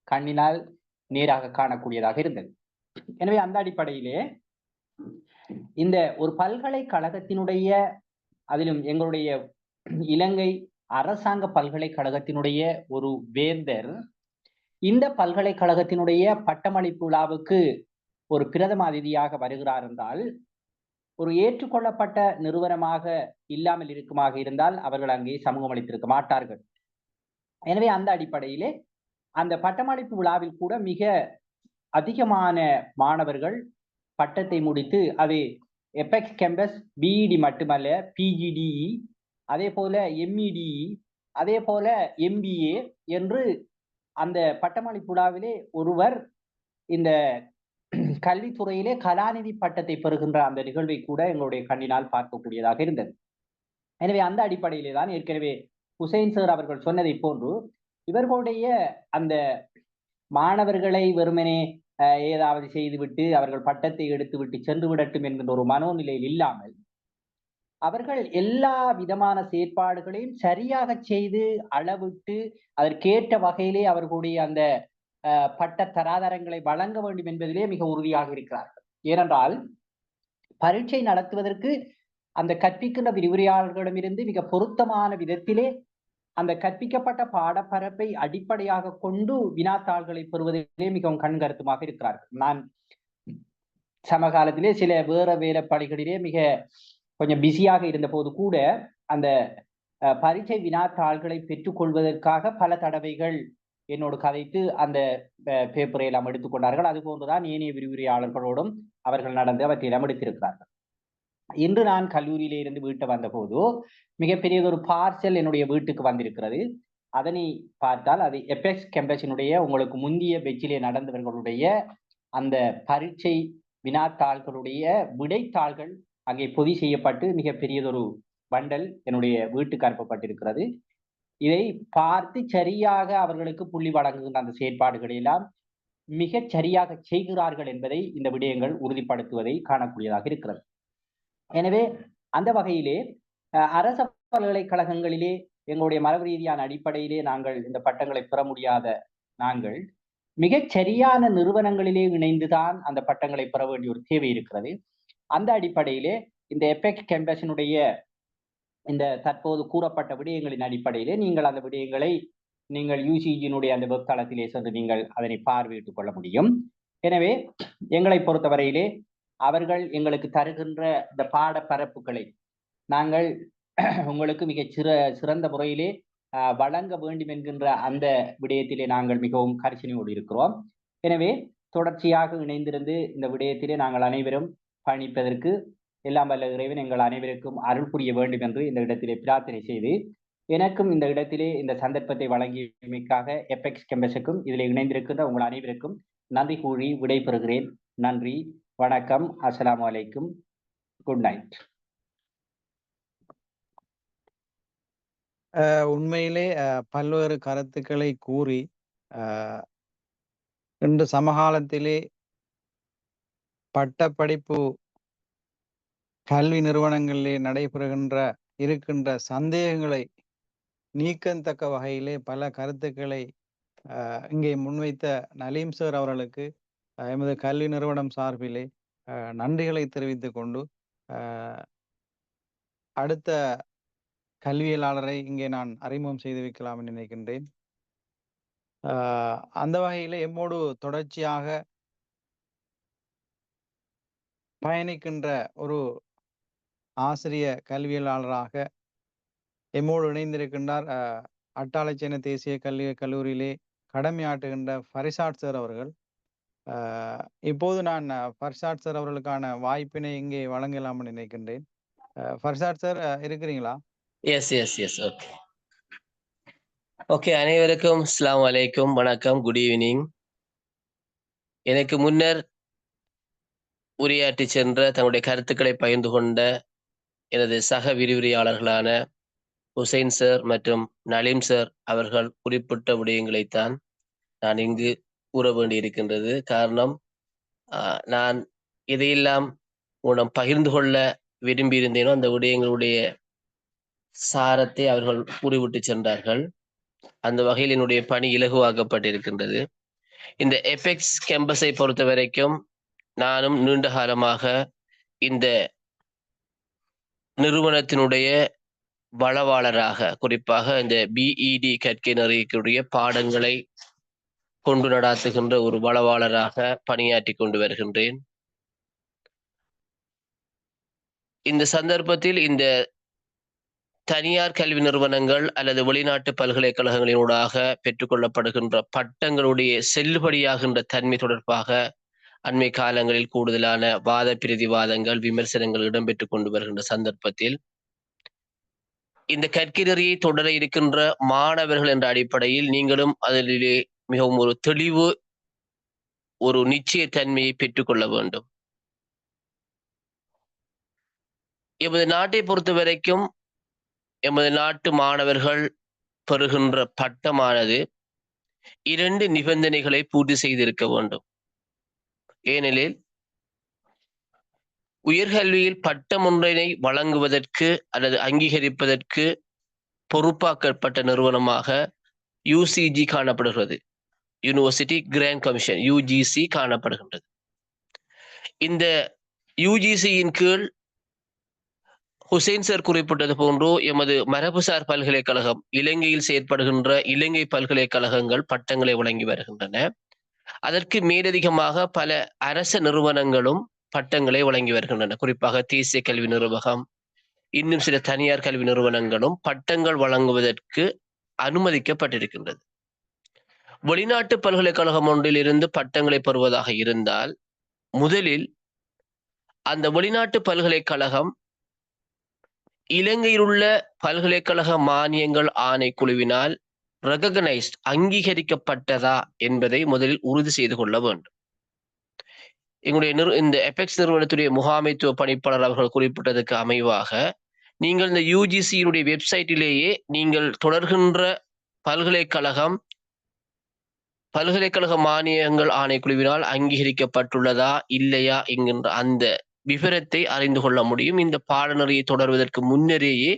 S3: கண்ணினால் நேராக காணக்கூடியதாக இருந்தது. எனவே அந்த அடிப்படையிலே இந்த ஒரு பல்கலைக்கழகத்தினுடைய, அதிலும் எங்களுடைய இலங்கை அரசாங்க பல்கலைக்கழகத்தினுடைய ஒரு வேந்தர் இந்த பல்கலைக்கழகத்தினுடைய பட்டமளிப்பு விழாவுக்கு ஒரு பிரதம அதிதியாக வருகிறார் என்றால், ஒரு ஏற்றுக்கொள்ளப்பட்ட நிறுவனமாக இல்லாமல் இருக்குமாக இருந்தால் அவர்கள் அங்கே சமூகம் அளித்திருக்க மாட்டார்கள். எனவே அந்த அடிப்படையிலே அந்த பட்டமளிப்பு விழாவில் கூட மிக அதிகமான மாணவர்கள் பட்டத்தை முடித்து, அது எபெக்ஸ் கேம்பஸ் BED மட்டுமல்ல, PGDE, அதே போல MEDE, அதே போல MBA என்று அந்த பட்டமளிப்பு விழாவிலே ஒருவர் இந்த கல்வித்துறையிலே கலாநிதி பட்டத்தை பெறுகின்ற அந்த நிகழ்வை கூட எங்களுடைய கண்ணினால் பார்க்கக்கூடியதாக இருந்தது. எனவே அந்த அடிப்படையிலே தான் ஏற்கனவே ஹுசைன் சார் அவர்கள் சொன்னதை போன்று இவர்களுடைய அந்த மாணவர்களை வெறுமனே ஏதாவது செய்துவிட்டு அவர்கள் பட்டத்தை எடுத்துவிட்டு சென்று விடட்டும் என்கின்ற ஒரு மனோநிலையில் இல்லாமல், அவர்கள் எல்லா விதமான செயற்பாடுகளையும் சரியாக செய்து அளவிட்டு அதற்கேற்ற வகையிலே அவர்களுடைய அந்த பட்ட தராதரங்களை வழங்க வேண்டும் என்பதிலே மிக உறுதியாக இருக்கிறார்கள். ஏனென்றால் பரீட்சை நடத்துவதற்கு அந்த கற்பிக்கின்ற விரிவுரையாளர்களிடமிருந்து மிக பொருத்தமான விதத்திலே அந்த கற்பிக்கப்பட்ட பாடப்பரப்பை அடிப்படையாக கொண்டு வினாத்தாள்களை பெறுவதிலே மிகவும் கண்கருத்துமாக இருக்கிறார்கள். நான் சமகாலத்திலே சில வேற பணிகளிலே மிக கொஞ்சம் பிஸியாக இருந்த போது கூட அந்த பரீட்சை வினாத்தாள்களை பெற்றுக்கொள்வதற்காக பல தடவைகள் என்னோடு கதைத்து அந்த பேப்பரை எல்லாம் எடுத்துக்கொண்டார்கள். அது போன்றுதான் ஏனைய விரிவுரையாளர்களோடும் அவர்கள் நடந்து அவற்றை எல்லாம் எடுத்திருக்கிறார்கள். இன்று நான் கல்லூரியிலே இருந்து வீட்டை வந்த போது மிகப்பெரிய ஒரு பார்சல் என்னுடைய வீட்டுக்கு வந்திருக்கிறது. அதனை பார்த்தால் அது எபெக்ஸ் கேம்பஸினுடைய உங்களுக்கு முந்திய பெச்சிலே நடந்தவர்களுடைய அந்த பரீட்சை வினாத்தாள்களுடைய விடைத்தாள்கள் அங்கே பொதி செய்யப்பட்டு மிகப்பெரியதொரு பண்டல் என்னுடைய வீட்டுக்கு அனுப்பப்பட்டிருக்கிறது. இதை பார்த்து சரியாக அவர்களுக்கு புள்ளி வழங்குகின்ற அந்த செயற்பாடுகளை எல்லாம் மிக சரியாக செய்கிறார்கள் என்பதை இந்த விடயங்கள் உறுதிப்படுத்துவதை காணக்கூடியதாக இருக்கிறது. எனவே அந்த வகையிலே அரச பல்கலைக்கழகங்களிலே எங்களுடைய மரபு ரீதியான அடிப்படையிலே நாங்கள் இந்த பட்டங்களை பெற முடியாத நாங்கள் மிகச் சரியான நிறுவனங்களிலே இணைந்துதான் அந்த பட்டங்களை பெற வேண்டிய ஒரு தேவை இருக்கிறது. அந்த அடிப்படையிலே இந்த எபெக்ஸ் கேம்பஸினுடைய இந்த தற்போது கூறப்பட்ட விடயங்களின் அடிப்படையிலே நீங்கள் அந்த விடயங்களை நீங்கள் UCG-யினுடைய அந்த வெப் தளத்திலே சென்று நீங்கள் அதனை பார்வையிட்டுக் கொள்ள முடியும். எனவே எங்களை பொறுத்தவரையிலே அவர்கள் எங்களுக்கு தருகின்ற இந்த பாடப்பரப்புகளை நாங்கள் உங்களுக்கு மிக சிறந்த முறையிலே வழங்க வேண்டும் என்கின்ற அந்த விடயத்திலே நாங்கள் மிகவும் கரிசனையோடு இருக்கிறோம். எனவே தொடர்ச்சியாக இணைந்திருந்து இந்த விடயத்திலே நாங்கள் அனைவரும் பயணிப்பதற்கு எல்லாம் வல்ல இறைவன் எங்கள் அனைவருக்கும் அருள் புரிய வேண்டும் என்று இந்த இடத்திலே பிரார்த்தனை செய்து, எனக்கும் இந்த இடத்திலே இந்த சந்தர்ப்பத்தை வழங்கியமைக்காக எபெக்ஸ் கேம்பஸுக்கும் இதில் இணைந்திருக்கின்ற உங்கள் அனைவருக்கும் நன்றி கூறி விடைபெறுகிறேன். நன்றி, வணக்கம், அஸ்ஸலாமு அலைக்கும், குட் நைட்.
S1: உண்மையிலே பல்வேறு கருத்துக்களை கூறி இன்று சமகாலத்திலே பட்டப்படிப்பு கல்வி நிறுவனங்களிலே இருக்கின்ற சந்தேகங்களை நீக்கத்தக்க வகையிலே பல கருத்துக்களை இங்கே முன்வைத்த நலீம் சார் அவர்களுக்கு எமது கல்வி நிறுவனம் சார்பிலே நன்றிகளை தெரிவித்துக் கொண்டு அடுத்த கல்வியலாளரை இங்கே நான் அறிமுகம் செய்து வைக்கலாம் என்று நினைக்கின்றேன். அந்த வகையிலே எம்மோடு தொடர்ச்சியாக பயணிக்கின்ற ஒரு ஆசிரிய கல்வியலாளராக எம்மோடு இணைந்திருக்கின்றார் அட்டாளச்சேன தேசிய கல்லூரியிலே கடமையாற்றுகின்ற ஃபரிசாட் சார் அவர்கள். இப்போது நான் ஃபர்ஷாட் சார் அவர்களுக்கான வாய்ப்பினை இங்கே வழங்கலாம் என்று நினைக்கின்றேன். ஃபர்ஷாட் சார் இருக்கிறீங்களா?
S4: Yes yes yes okay okay. அனைவருக்கும் அஸ்ஸலாமு அலைக்கும், வணக்கம், குட் ஈவினிங். எனக்கு முன்னர் உரையாற்றி சென்ற தன்னுடைய கருத்துக்களை பகிர்ந்து கொண்ட எனது சக விரிவுரையாளர்களான ஹுசைன் சார் மற்றும் நலீம் சார் அவர்கள் குறிப்பிட்ட விடயங்களைத்தான் நான் இங்கு கூற வேண்டி இருக்கின்றது. காரணம், நான் எதையெல்லாம் உன்னம் பகிர்ந்து கொள்ள விரும்பியிருந்தேனோ அந்த விடயங்களுடைய சாரத்தை அவர்கள் கூறிவிட்டு சென்றார்கள். அந்த வகையில் என்னுடைய பணி இலகுவாக்கப்பட்டிருக்கின்றது. இந்த எபெக்ஸ் கேம்பஸை பொறுத்த வரைக்கும் நானும் நீண்ட காலமாக இந்த நிறுவனத்தினுடைய வளவாளராக, குறிப்பாக இந்த பிஇடி கற்கை நெறிக்குரிய பாடங்களை கொண்டு நடாத்துகின்ற ஒரு வளவாளராக பணியாற்றி கொண்டு வருகின்றேன். இந்த சந்தர்ப்பத்தில் இந்த தனியார் கல்வி நிறுவனங்கள் அல்லது வெளிநாட்டு பல்கலைக்கழகங்களினூடாக பெற்றுக்கொள்ளப்படுகின்ற பட்டங்களுடைய செல்லுபடியாகின்ற தன்மை தொடர்பாக அண்மை காலங்களில் கூடுதலான வாத பிரதிவாதங்கள், விமர்சனங்கள் இடம்பெற்றுக் கொண்டு வருகின்ற சந்தர்ப்பத்தில் இந்த கற்கை நெறியை தொடர இருக்கின்ற மாணவர்கள் என்ற அடிப்படையில் நீங்களும் அதிலே மிகவும் ஒரு தெளிவு, ஒரு நிச்சயத்தன்மையை பெற்றுக்கொள்ள வேண்டும். எமது நாட்டை பொறுத்த வரைக்கும் எமது நாட்டு மாணவர்கள் பெறுகின்ற பட்டமானது 2 நிபந்தனைகளை பூர்த்தி செய்திருக்க வேண்டும். ஏனெனில் உயர்கல்வியில் பட்டம் ஒன்றினை வழங்குவதற்கு அல்லது அங்கீகரிப்பதற்கு பொறுப்பாக்கப்பட்ட நிறுவனமாக யூசிஜி காணப்படுகிறது. யூனிவர்சிட்டி கிராண்ட் கமிஷன், யூஜிசி காணப்படுகின்றது. இந்த யூஜிசியின் கீழ் ஹுசைன் சார் குறிப்பிட்டது போன்று எமது மரபுசார் பல்கலைக்கழகம், இலங்கையில் செயற்படுகின்ற இலங்கை பல்கலைக்கழகங்கள் பட்டங்களை வழங்கி வருகின்றன. அதற்கு மேலதிகமாக பல அரச நிறுவனங்களும் பட்டங்களை வழங்கி வருகின்றன. குறிப்பாக தேசிய கல்வி நிர்வாகம், இன்னும் சில தனியார் கல்வி நிறுவனங்களும் பட்டங்கள் வழங்குவதற்கு அனுமதிக்கப்பட்டிருக்கின்றது. வெளிநாட்டு பல்கலைக்கழகம் ஒன்றில் இருந்து பட்டங்களை பெறுவதாக இருந்தால் முதலில் அந்த வெளிநாட்டு பல்கலைக்கழகம் இலங்கையில் உள்ள பல்கலைக்கழக மானியங்கள் ஆணைக்குழுவினால் ரெகக்னைஸ்ட், அங்கீகரிக்கப்பட்டதா என்பதை முதலில் உறுதி செய்து கொள்ள வேண்டும். எங்களுடைய இந்த எபெக்ஸ் நிறுவனத்துடைய முகாமைத்துவ பணிப்பாளர் அவர்கள் குறிப்பிட்டதற்கு அமைவாக நீங்கள் இந்த யூஜிசியினுடைய வெப்சைட்டிலேயே நீங்கள் தொடர்கின்ற பல்கலைக்கழக மானியங்கள் ஆணைக்குழுவினால் அங்கீகரிக்கப்பட்டுள்ளதா இல்லையா என்கின்ற அந்த விவரத்தை அறிந்து கொள்ள முடியும். இந்த பாடநெறியை தொடர்வதற்கு முன்னரேயே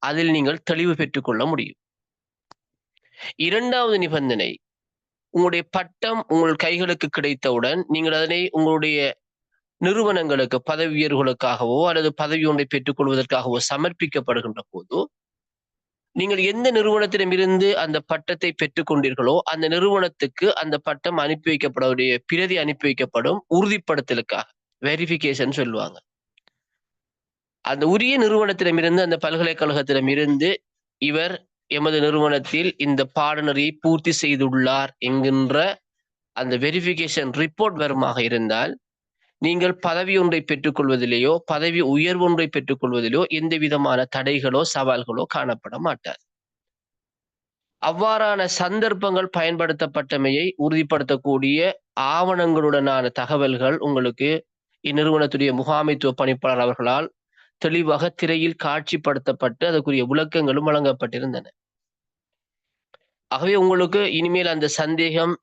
S4: அதில் நீங்கள் தெளிவு பெற்றுக் கொள்ள முடியும். 2வது நிபந்தனை, உங்களுடைய பட்டம் உங்கள் கைகளுக்கு கிடைத்தவுடன் நீங்கள் அதனை உங்களுடைய நிறுவனங்களுக்கு, பதவி உயர்வுகளுக்காகவோ அல்லது பதவி ஒன்றை பெற்றுக் கொள்வதற்காகவோ சமர்ப்பிக்கப்படுகின்ற போது நீங்கள் எந்த நிறுவனத்திடமிருந்து அந்த பட்டத்தை பெற்றுக் கொண்டீர்களோ அந்த நிறுவனத்துக்கு அந்த பட்டம் அனுப்பி வைக்கப்படக்கூடிய பிரதி அனுப்பி வைக்கப்படும் உறுதிப்படுத்தலுக்காக, வெரிஃபிகேஷன் சொல்லுவாங்க. அந்த உரிய நிறுவனத்திடமிருந்து, அந்த பல்கலைக்கழகத்திடமிருந்து இவர் எமது நிறுவனத்தில் இந்த பாடநெறியை பூர்த்தி செய்துள்ளார் என்கின்ற அந்த வெரிஃபிகேஷன் ரிப்போர்ட் வருமாக இருந்தால் நீங்கள் பதவி ஒன்றை பெற்றுக்கொள்வதிலேயோ பதவி உயர்வு ஒன்றை பெற்றுக்கொள்வதிலோ எந்த விதமான தடைகளோ சவால்களோ காணப்பட மாட்டார். அவ்வாறான சந்தர்ப்பங்கள் பயன்படுத்தப்பட்டமையை உறுதிப்படுத்தக்கூடிய ஆவணங்களுடனான தகவல்கள் உங்களுக்கு இந்நிறுவனத்துடைய முகாமைத்துவ பணிப்பாளர் அவர்களால் தெளிவாக திரையில் காட்சிப்படுத்தப்பட்டு அதற்குரிய விளக்கங்களும் வழங்கப்பட்டிருந்தன. ஆகவே உங்களுக்கு இனிமேல் அந்த சந்தேகம்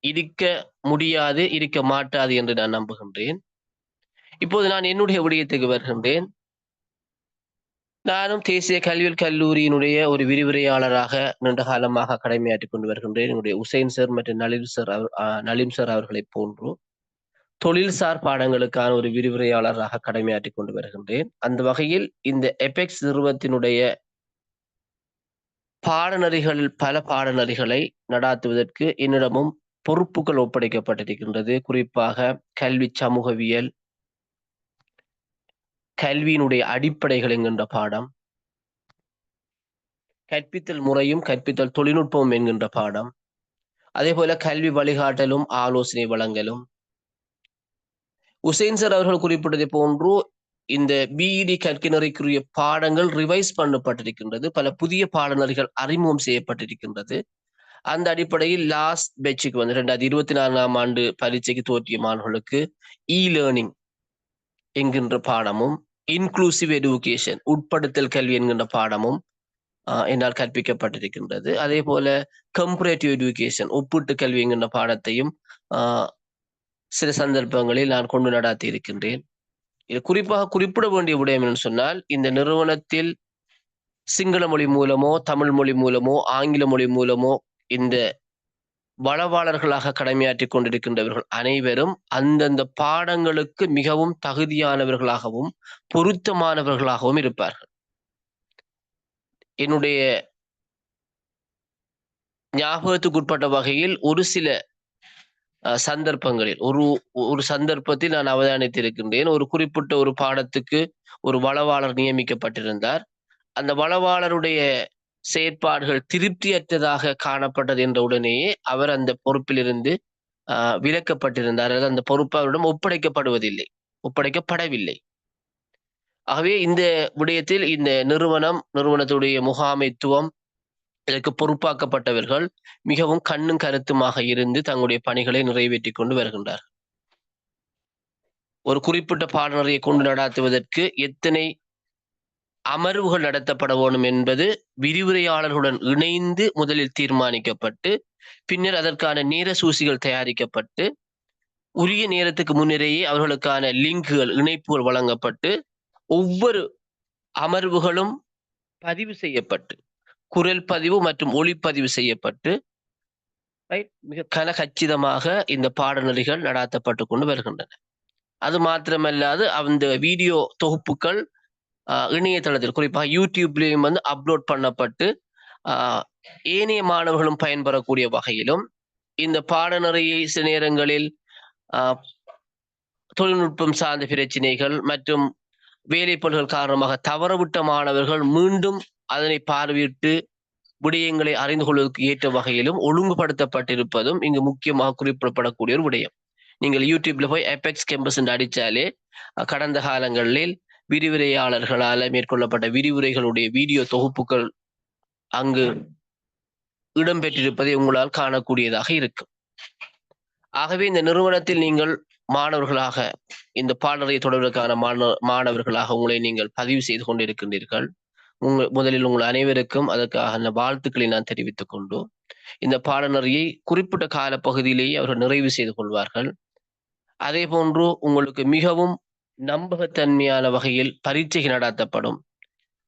S4: இருக்க முடியாது, இருக்க மாட்டாது என்று நான் நம்புகின்றேன். இப்போது நான் என்னுடைய விடயத்துக்கு வருகின்றேன். நானும் தேசிய கல்வியல் கல்லூரியினுடைய ஒரு விரிவுரையாளராக நீண்ட காலமாக கடமையாற்றிக் கொண்டு வருகின்றேன். என்னுடைய உசைன் சார் மற்றும் நலீம் சார் அவர்களை போன்று தொழில்சார் பாடங்களுக்கான ஒரு விரிவுரையாளராக கடமையாற்றிக் கொண்டு வருகின்றேன். அந்த வகையில் இந்த எபெக்ஸ் நிறுவனத்தினுடைய பல பாடநெறிகளை நடாத்துவதற்கு என்னிடமும் பொறுப்புகள் ஒப்படைக்கப்பட்டிருக்கின்றது. குறிப்பாக கல்வி சமூகவியல், கல்வியினுடைய அடிப்படைகள் என்கின்ற பாடம், கற்பித்தல் முறையும் கற்பித்தல் தொழில்நுட்பமும் என்கின்ற பாடம், அதே போல கல்வி வழிகாட்டலும் ஆலோசனை வழங்கலும். உசைன் சார் அவர்கள் குறிப்பிட்டதை போன்று இந்த பிஇடி கற்கினருக்குரிய பாடங்கள் ரிவைஸ் பண்ணப்பட்டிருக்கின்றது. பல புதிய பாடநெறிகள் அறிமுகம் செய்யப்பட்டிருக்கின்றது. அந்த அடிப்படையில் லாஸ்ட் பேட்சுக்கு 2024ஆம் ஆண்டு பரீட்சைக்கு தோற்றிய மாணவர்களுக்கு லேர்னிங் என்கின்ற பாடமும், இன்க்ளூசிவ் எஜுகேஷன் உட்படுத்தல் கல்வி என்கின்ற பாடமும் என்னால் கற்பிக்கப்பட்டிருக்கின்றது. அதே போல கம்பரேட்டிவ் எஜுகேஷன் ஒப்பீட்டு கல்வி என்கின்ற பாடத்தையும் சில சந்தர்ப்பங்களில் நான் கொண்டு நடாத்தி இருக்கின்றேன். இது குறிப்பாக குறிப்பிட வேண்டிய விடயம் என்று சொன்னால், இந்த நிறுவனத்தில் சிங்கள மொழி மூலமோ தமிழ் மொழி மூலமோ ஆங்கில மொழி மூலமோ இந்த வளவாளர்களாக கடமையாற்றிக் கொண்டிருக்கின்றவர்கள் அனைவரும் அந்தந்த பாடங்களுக்கு மிகவும் தகுதியானவர்களாகவும் பொருத்தமானவர்களாகவும் இருப்பார்கள். என்னுடைய ஞாபகத்துக்குட்பட்ட வகையில் ஒரு சில சந்தர்ப்பங்களில் ஒரு சந்தர்ப்பத்தில் நான் அவதானித்திருக்கின்றேன். ஒரு குறிப்பிட்ட ஒரு பாடத்துக்கு ஒரு வளவாளர் நியமிக்கப்பட்டிருந்தார். அந்த வளவாளருடைய செயற்பாடுகள் திருப்தியற்றதாக காணப்பட்டது என்ற உடனேயே அவர் அந்த பொறுப்பிலிருந்து விலக்கப்பட்டிருந்தார். அந்த பொறுப்பு அவரிடம் ஒப்படைக்கப்படவில்லை. ஆகவே இந்த விடயத்தில் இந்த நிறுவனத்துடைய முகாமைத்துவம், இதற்கு பொறுப்பாக்கப்பட்டவர்கள் மிகவும் கண்ணும் கருத்துமாக இருந்து தங்களுடைய பணிகளை நிறைவேற்றி கொண்டு வருகின்றார். ஒரு குறிப்பிட்ட பாடநெறியை கொண்டு நடாத்துவதற்கு எத்தனை அமர்வுகள் நடத்தப்பட வேண்டும் என்பது விரிவுரையாளர்களுடன் இணைந்து முதலில் தீர்மானிக்கப்பட்டு, பின்னர் அதற்கான நேர சூசிகள் தயாரிக்கப்பட்டு, உரிய நேரத்துக்கு முன்னரேயே அவர்களுக்கான லிங்குகள், இணைப்புகள் வழங்கப்பட்டு, ஒவ்வொரு அமர்வுகளும் பதிவு செய்யப்பட்டு, குரல் பதிவு மற்றும் ஒளிப்பதிவு செய்யப்பட்டு மிக கனகச்சிதமாக இந்த பாடநெறிகள் நடாத்தப்பட்டு கொண்டு வருகின்றன. அது மாத்திரமல்லாது அந்த வீடியோ தொகுப்புகள் இணையதளத்தில் குறிப்பாக யூடியூப்லேயும் அப்லோட் பண்ணப்பட்டு ஏனைய மாணவர்களும் பயன்பெறக்கூடிய வகையிலும், இந்த பாடநெறியை சில நேரங்களில் தொழில்நுட்பம் சார்ந்த பிரச்சனைகள் மற்றும் வேலைப்பளுகள் காரணமாக தவறவிட்ட மாணவர்கள் மீண்டும் அதனை பார்வையிட்டு விடயங்களை அறிந்து கொள்வதற்கு ஏற்ற வகையிலும் ஒழுங்குபடுத்தப்பட்டிருப்பதும் இங்கு முக்கியமாக குறிப்பிடப்படக்கூடிய ஒரு விடயம். நீங்கள் யூடியூப்ல போய் எபெக்ஸ் கேம்பஸ் என்று அடித்தாலே கடந்த காலங்களில் விரிவுரையாளர்களால் மேற்கொள்ளப்பட்ட விரிவுரைகளுடைய வீடியோ தொகுப்புகள் அங்கு இடம்பெற்றிருப்பதை உங்களால் காணக்கூடியதாக இருக்கும். ஆகவே இந்த நிறுவனத்தில் நீங்கள் மாணவர்களாக, இந்த பாடநெறியை தொடர்வதற்கான மாணவர்களாக உங்களை நீங்கள் பதிவு செய்து கொண்டிருக்கின்றீர்கள். முதலில் உங்கள் அனைவருக்கும் அதற்கான வாழ்த்துக்களை நான் தெரிவித்துக் கொண்டு, இந்த பாடநெறியை குறிப்பிட்ட காலப்பகுதியிலேயே அவர்கள் நிறைவு செய்து கொள்வார்கள். அதே போன்று உங்களுக்கு மிகவும் நம்பகத்தன்மையான வகையில் பரீட்சை நடாத்தப்படும்.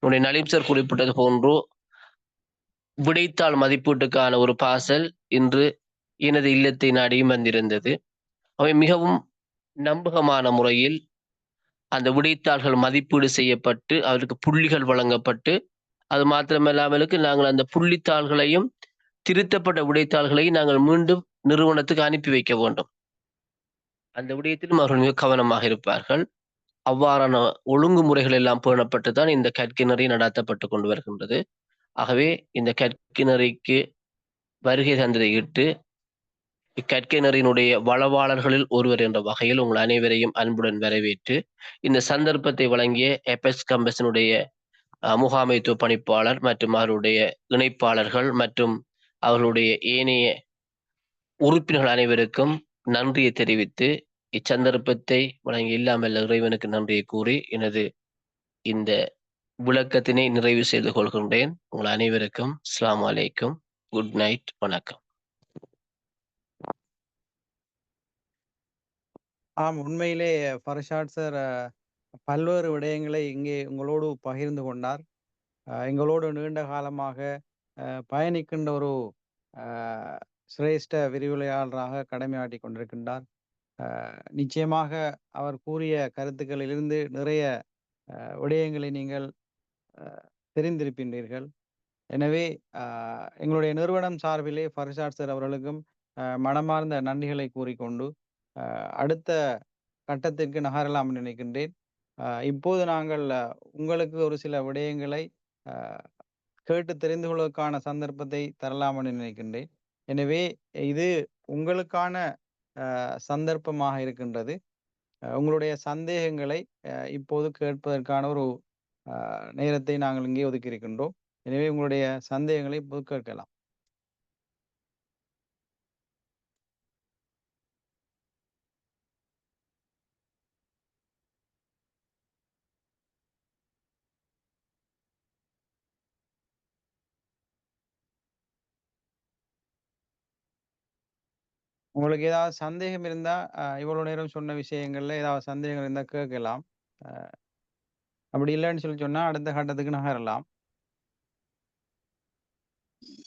S4: உன்னுடைய நலீம் சார் குறிப்பிட்டது போன்று விடைத்தாள் மதிப்பீட்டுக்கான ஒரு பார்சல் இன்று எனது இல்லத்தை நாடியும் வந்திருந்தது. அவை மிகவும் நம்பகமான முறையில் அந்த விடைத்தாள்கள் மதிப்பீடு செய்யப்பட்டு அவருக்கு புள்ளிகள் வழங்கப்பட்டு, அது மாத்திரமல்லாமலுக்கு நாங்கள் அந்த புள்ளித்தாள்களையும் திருத்தப்பட்ட விடைத்தாள்களையும் நாங்கள் மீண்டும் நிறுவனத்துக்கு அனுப்பி வைக்க வேண்டும். அந்த விடயத்திலும் அவர்கள் மிக கவனமாக இருப்பார்கள். அவ்வாறான ஒழுங்குமுறைகள் எல்லாம் பேணப்பட்டுதான் இந்த கற்கிணறி நடாத்தப்பட்டு கொண்டு வருகின்றது. ஆகவே இந்த கற்கிணறிக்கு வருகை தந்ததையிட்டு இக்கற்கிணறினுடைய வளவாளர்களில் ஒருவர் என்ற வகையில் உங்கள் அனைவரையும் அன்புடன் வரவேற்று, இந்த சந்தர்ப்பத்தை வழங்கிய எபெக்ஸ் கேம்பஸினுடைய முகாமைத்துவ பணிப்பாளர் மற்றும் அவருடைய இணைப்பாளர்கள் மற்றும் அவர்களுடைய ஏனைய உறுப்பினர்கள் அனைவருக்கும் நன்றியை தெரிவித்து, இச்சந்தர்ப்பத்தை வழங்கி இல்லாமல் இறைவனுக்கு நன்றியை கூறி எனது இந்த விளக்கத்தினை நிறைவு செய்து கொள்கின்றேன். உங்கள் அனைவருக்கும் அஸ்ஸலாமு அலைக்கும், குட் நைட், வணக்கம்.
S1: உண்மையிலே ஃபர்ஷாட் சார் பல்வேறு விடயங்களை இங்கே உங்களோடு பகிர்ந்து கொண்டார். எங்களோடு நீண்ட காலமாக பயணிக்கின்ற ஒரு சிரேஷ்ட விரிவுரையாளராக கடமையாற்றி கொண்டிருக்கின்றார். நிச்சயமாக அவர் கூறிய கருத்துக்களிலிருந்து நிறைய விடயங்களை நீங்கள் தெரிந்திருக்கின்றீர்கள். எனவே எங்களுடைய நிறுவனம் சார்பிலே ஃபர்ஷாட் சார் அவர்களுக்கும் மனமார்ந்த நன்றிகளை கூறிக்கொண்டு அடுத்த கட்டத்திற்கு நகரலாம் என்று நினைக்கின்றேன். இப்போது நாங்கள் உங்களுக்கு ஒரு சில விடயங்களை கேட்டு தெரிந்து கொள்வதற்கான சந்தர்ப்பத்தை தரலாம் என்று நினைக்கின்றேன். எனவே இது உங்களுக்கான சந்தர்ப்பமாக இருக்கின்றது. உங்களுடைய சந்தேகங்களை இப்போது கேட்பதற்கான ஒரு நேரத்தை நாங்கள் இங்கே ஒதுக்கி இருக்கின்றோம். எனவே உங்களுடைய சந்தேகங்களை இப்போது கேட்கலாம். உங்களுக்கு ஏதாவது சந்தேகம் இருந்தா இவ்வளவு நேரம் சொன்ன விஷயங்கள்ல ஏதாவது சந்தேகங்கள் இருந்தா கேட்கலாம். அப்படி இல்லைன்னு சொன்னா அடுத்த கட்டத்துக்கு நகரலாம்.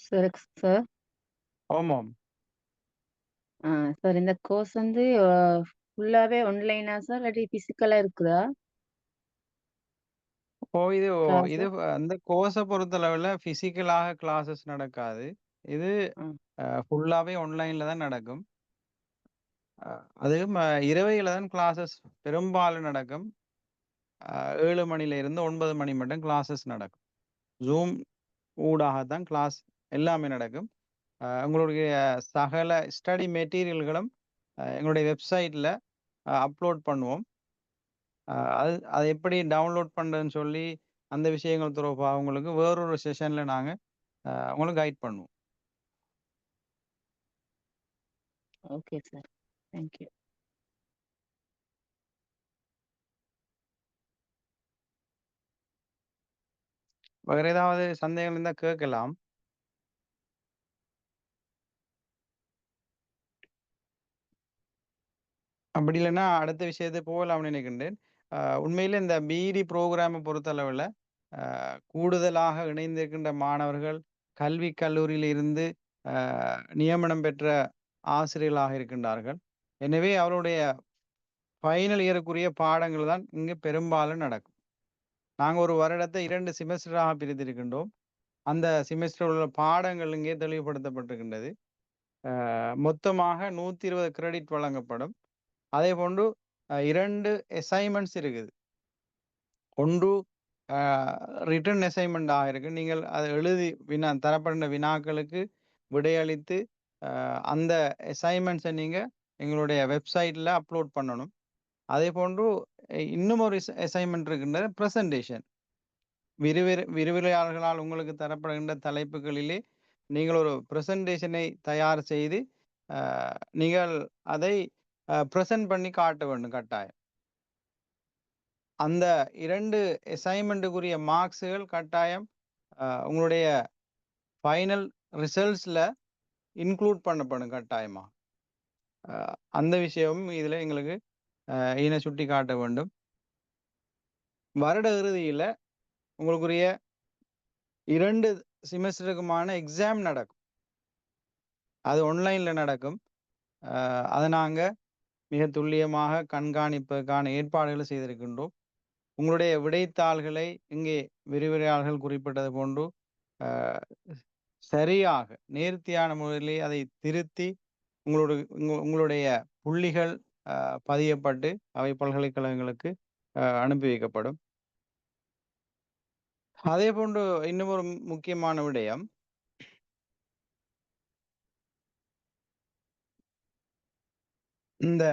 S5: சார்
S1: ஆமாம்.
S5: சார் இந்த கோர்ஸ் வந்து ஃபுல்லாவே ஆன்லைனா சார் இல்லாட்டி பிசிக்கலா இருக்குதா?
S1: இது
S5: Class?
S1: இது அந்த கோர்ஸை பொறுத்தளவுல பிசிக்கலாக கிளாஸஸ் நடக்காது. இது ஃபுல்லாவே ஆன்லைன்ல தான் நடக்கும். அது இரவையில தான் கிளாஸஸ் பெரும்பாலும் நடக்கும். 7 மணில இருந்து 9 மணி மட்டும் கிளாஸஸ் நடக்கும். ஜூம் ஊடாகத்தான் கிளாஸ் எல்லாமே நடக்கும். உங்களுடைய சகல ஸ்டடி மெட்டீரியல்களும் எங்களுடைய வெப்சைட்ல அப்லோட் பண்ணுவோம். அது எப்படி டவுன்லோட் பண்ணுறதுன்னு சொல்லி அந்த விஷயங்கள் தொடர்பாக உங்களுக்கு வேறொரு செஷன்ல நாங்கள் உங்களுக்கு கைட் பண்ணுவோம்.
S5: Okay sir, thank you.
S1: வேற ஏதாவது சந்தேகங்கள் இருந்தால் கேட்கலாம். அப்படி இல்லைன்னா அடுத்த விஷயத்தை போகலாம்னு நினைக்கின்றேன். உண்மையிலே இந்த பிஇடி ப்ரோக்ராமை பொறுத்தளவில் கூடுதலாக இணைந்திருக்கின்ற மாணவர்கள் கல்வி கல்லூரியில் இருந்து நியமனம் பெற்ற ஆசிரியர்களாக இருக்கின்றார்கள். எனவே அவருடைய ஃபைனல் இயருக்குரிய பாடங்கள் தான் இங்கு பெரும்பாலும் நடக்கும். நாங்கள் ஒரு வருடத்தை 2 செமஸ்டராக பிரித்திருக்கின்றோம். அந்த செமஸ்டர் உள்ள பாடங்கள் இங்கே தெளிவுபடுத்தப்பட்டிருக்கின்றது. மொத்தமாக 120 கிரெடிட் வழங்கப்படும். அதே போன்று 2 அசைன்மெண்ட்ஸ் இருக்குது. ஒன்று ரிட்டன் அசைன்மெண்டாக இருக்கு. நீங்கள் அதை எழுதி தரப்படுகின்ற வினாக்களுக்கு விடையளித்து அந்த அசைன்மெண்ட்ஸை நீங்கள் எங்களுடைய வெப்சைட்டில் அப்லோட் பண்ணணும். அதே போன்று இன்னும் ஒரு அசைன்மெண்ட் இருக்கின்றது, ப்ரெசன்டேஷன். விரிவுரையாளர்களால் உங்களுக்கு தரப்படுகின்ற தலைப்புகளிலே நீங்கள் ஒரு ப்ரெசன்டேஷனை தயார் செய்து நீங்கள் அதை ப்ரெசன்ட் பண்ணி காட்ட வேண்டும் கட்டாயம். அந்த 2 அசைன்மெண்ட்டுக்குரிய மார்க்ஸுகள் கட்டாயம் உங்களுடைய ஃபைனல் ரிசல்ட்ஸில் இன்க்ளூட் பண்ணப்படும் கட்டாயமாக. அந்த விஷயமும் இதில் எங்களுக்கு இன சுட்டி காட்ட வேண்டும். வருட இறுதியில் உங்களுக்குரிய 2 செமஸ்டருக்குமான எக்ஸாம் நடக்கும். அது ஆன்லைனில் நடக்கும். அதை நாங்கள் மிக துல்லியமாக கண்காணிப்பதற்கான ஏற்பாடுகளை செய்திருக்கின்றோம். உங்களுடைய விடைத்தாள்களை இங்கே விரிவுரையாளர்கள் குறிப்பிட்டது போன்று சரியாக நேர்த்தியான முறையிலே அதை திருத்தி உங்களுடைய புள்ளிகள் பதியப்பட்டு அவை பல்கலைக்கழகங்களுக்கு அனுப்பி வைக்கப்படும். அதே போன்று இன்னும் ஒரு முக்கியமான விடயம், இந்த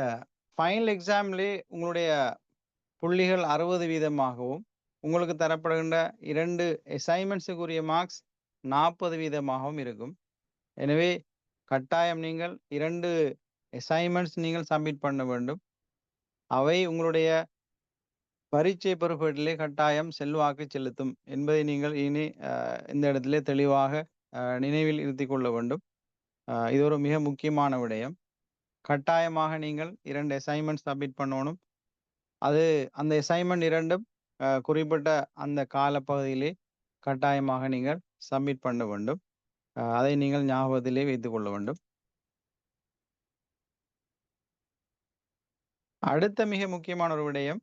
S1: ஃபைனல் எக்ஸாம்லே உங்களுடைய புள்ளிகள் 60% உங்களுக்கு தரப்படுகின்ற 2 அசைன்மெண்ட்ஸுக்குரிய மார்க்ஸ் 40% இருக்கும். எனவே கட்டாயம் நீங்கள் 2 அசைன்மெண்ட்ஸ் நீங்கள் சப்மிட் பண்ண வேண்டும். அவை உங்களுடைய பரீட்சை பெறுபவர்களிலே கட்டாயம் செல்வாக்கு செலுத்தும் என்பதை நீங்கள் இனி இந்த இடத்திலே தெளிவாக நினைவில் இருத்தி கொள்ள வேண்டும். இது ஒரு மிக முக்கியமான விடயம். கட்டாயமாக நீங்கள் 2 அசைன்மெண்ட்ஸ் சப்மிட் பண்ணணும். அது அந்த அசைன்மெண்ட் இரண்டும் குறிப்பிட்ட அந்த காலப்பகுதியிலே கட்டாயமாக நீங்கள் சப்மிட் பண்ண வேண்டும். அதை நீங்கள் ஞாபகத்திலே வைத்துக் கொள்ள வேண்டும். அடுத்த மிக முக்கியமான ஒரு விடயம்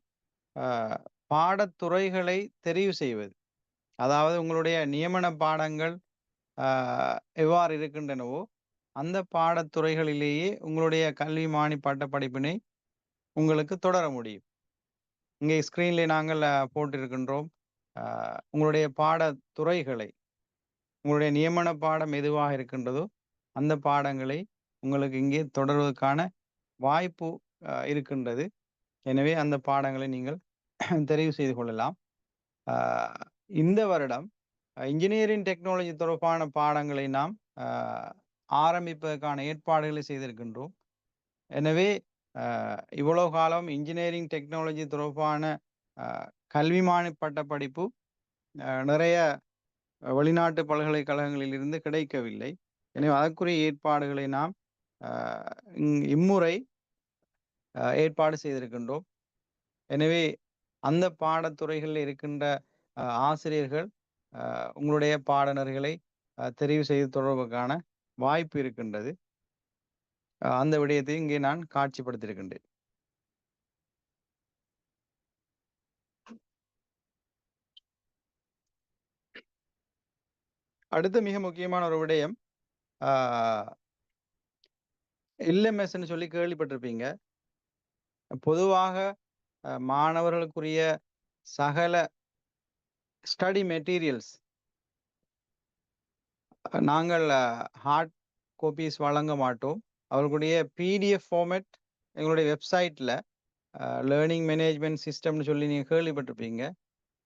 S1: பாடத்துறைகளை தெரிவு செய்வது. அதாவது உங்களுடைய நியமன பாடங்கள் எவ்வாறு இருக்கின்றனவோ அந்த பாடத்துறைகளிலேயே உங்களுடைய கல்வி மானி பட்ட படிப்பினை உங்களுக்கு தொடர முடியும். இங்கே ஸ்கிரீன்ல நாங்கள் போட்டிருக்கின்றோம். உங்களுடைய பாடத்துறைகளை, உங்களுடைய நியமன பாடம் எதுவாக இருக்கின்றதோ அந்த பாடங்களை உங்களுக்கு இங்கே தொடர்வதற்கான வாய்ப்பு இருக்கின்றது. எனவே அந்த பாடங்களை நீங்கள் தெரிவு செய்து கொள்ளலாம். இந்த வருடம் இன்ஜினியரிங் டெக்னாலஜி தொடர்பான பாடங்களை நாம் ஆரம்பிப்பதற்கான ஏற்பாடுகளை செய்திருக்கின்றோம். எனவே இவ்வளவு காலம் இன்ஜினியரிங் டெக்னாலஜி தொடர்பான கல்விமானி பட்ட படிப்பு நிறைய வெளிநாட்டு பல்கலைக்கழகங்களில் இருந்து கிடைக்கவில்லை. எனவே அதற்குரிய ஏற்பாடுகளை நாம் இம்முறை ஏற்பாடு செய்திருக்கின்றோம். எனவே அந்த பாடத்துறைகளில் இருக்கின்ற ஆசிரியர்கள் உங்களுடைய பாடநர்களை தெரிவு செய்து தொடர்பதற்கான வாய்ப்பு இருக்கின்றது. அந்த விடயத்தை இங்கே நான் காட்சிப்படுத்தியிருக்கின்றேன். அடுத்து மிக முக்கியமான ஒரு விடயம் எல்எம்எஸ்ன்னு சொல்லி கேள்விப்பட்டிருப்பீங்க. பொதுவாக மாணவர்களுக்குரிய சகல ஸ்டடி மெட்டீரியல்ஸ் நாங்கள் ஹார்ட் காப்பீஸ் வழங்க மாட்டோம். அவர்களுடைய பிடிஎஃப் ஃபார்மேட் எங்களுடைய வெப்சைட்டில் லேர்னிங் மேனேஜ்மெண்ட் சிஸ்டம்னு சொல்லி நீங்கள் கேள்விப்பட்டிருப்பீங்க.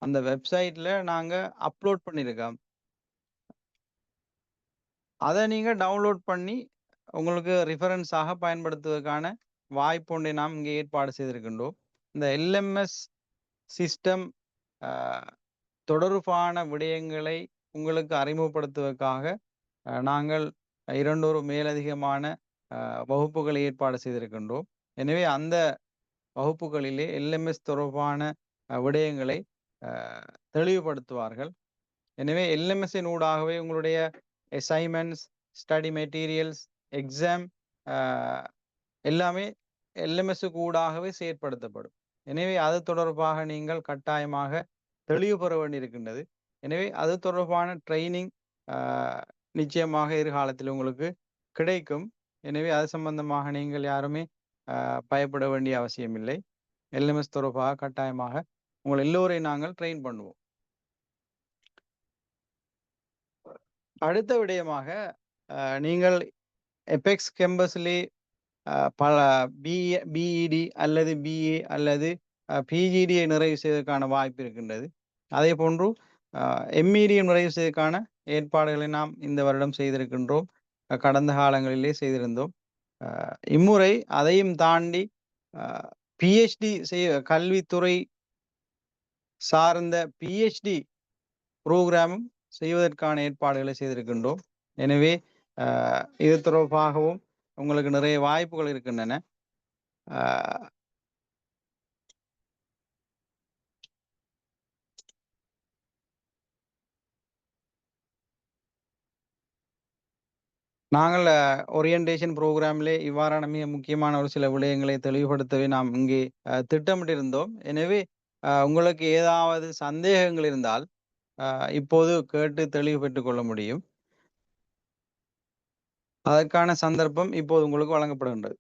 S1: அந்த வெப்சைட்டில் நாங்கள் அப்லோட் பண்ணியிருக்கோம். அதை நீங்கள் டவுன்லோட் பண்ணி உங்களுக்கு ரிஃபரன்ஸாக பயன்படுத்துவதற்கான வாய்ப்பு ஒன்றை நாம் இங்கே ஏற்பாடு செய்திருக்கின்றோம். இந்த எல்எம்எஸ் சிஸ்டம் தொடர்பான விடயங்களை உங்களுக்கு அறிமுகப்படுத்துவதற்காக நாங்கள் 2 மேலதிகமான வகுப்புகளை ஏற்பாடு செய்திருக்கின்றோம். எனவே அந்த வகுப்புகளிலே எல்எம்எஸ் தொடர்பான விடயங்களை தெளிவுபடுத்துவார்கள். எனவே எல்எம்எஸ்ஸின் ஊடாகவே உங்களுடைய அசைன்மெண்ட்ஸ், ஸ்டடி மெட்டீரியல்ஸ், எக்ஸாம் எல்லாமே எல்எம்எஸ்ஸுக்கு ஊடாகவே செயற்படுத்தப்படும். எனவே அது தொடர்பாக நீங்கள் கட்டாயமாக தெளிவு பெற வேண்டியிருக்கின்றது. எனவே அது தொடர்பான ட்ரைனிங் நிச்சயமாக எதிர்காலத்தில் உங்களுக்கு கிடைக்கும். எனவே அது சம்பந்தமாக நீங்கள் யாருமே பயப்பட வேண்டிய அவசியம் இல்லை. எல்எம்எஸ் தொடர்பாக கட்டாயமாக உங்கள் எல்லோரையும் நாங்கள் ட்ரெயின் பண்ணுவோம். அடுத்த விடயமாக நீங்கள் எபெக்ஸ் கேம்பஸ்லே பல பிஇடி அல்லது பிஏ அல்லது பிஜிடியை நிறைவு செய்வதற்கான வாய்ப்பு இருக்கின்றது. அதே போன்று எம்இடியை நிறைவு செய்வதற்கான ஏற்பாடுகளை நாம் இந்த வருடம் செய்திருக்கின்றோம். கடந்த காலங்களிலே செய்திருந்தோம். இம்முறை அதையும் தாண்டி பிஹெச்டி கல்வித்துறை சார்ந்த பிஹெச்டி புரோகிராமும் செய்வதற்கான ஏற்பாடுகளை செய்திருக்கின்றோம். எனவே இது தொடர்பாகவும் உங்களுக்கு நிறைய வாய்ப்புகள் இருக்கின்றன. நாங்கள் ஓரியன்டேஷன் ப்ரோக்ராமிலே இவ்வாறான மிக முக்கியமான ஒரு சில விடயங்களை தெளிவுபடுத்தவே நாம் இங்கே திட்டமிட்டிருந்தோம். எனவே உங்களுக்கு ஏதாவது சந்தேகங்கள் இருந்தால் இப்போது கேட்டு தெளிவு பெற்றுக் கொள்ள முடியும். அதற்கான சந்தர்ப்பம் இப்போது உங்களுக்கு வழங்கப்படுகின்றது.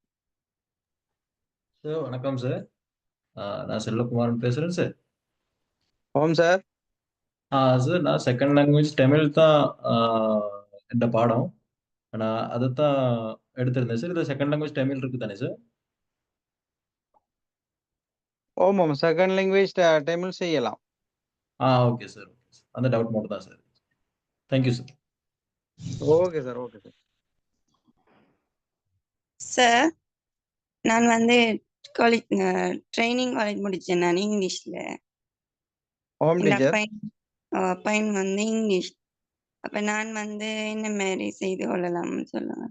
S6: சார் வணக்கம் சார். நான் செல்வகுமாரன் பேசுறேன் சார்.
S1: ஓம் சார்.
S6: சார் நான் செகண்ட் லாங்குவேஜ் தமிழ் தான் இந்த பாடம். நான் அதைத்தான் எடுத்திருந்தேன் சார். இது செகண்ட் லாங்குவேஜ் தமிழ் இருக்கு தானே சார்?
S1: ஓம் செகண்ட் லாங்குவேஜ் தமிழ் செய்யலாம்.
S6: Okay sir. அந்த டவுட் மட்டும் தான் sir. Thank you sir.
S1: Okay sir. Okay sir.
S7: Sir நான் வந்து காலேஜ் ட்ரைனிங் காலேஜ் முடிச்சேன் நான் இங்கிலீஷ்ல. பையன் வந்து இங்கிலீஷ். அப்ப நான் வந்து என்ன மாதிரி செய்து கொள்ளலாம்னு சொல்லுங்க.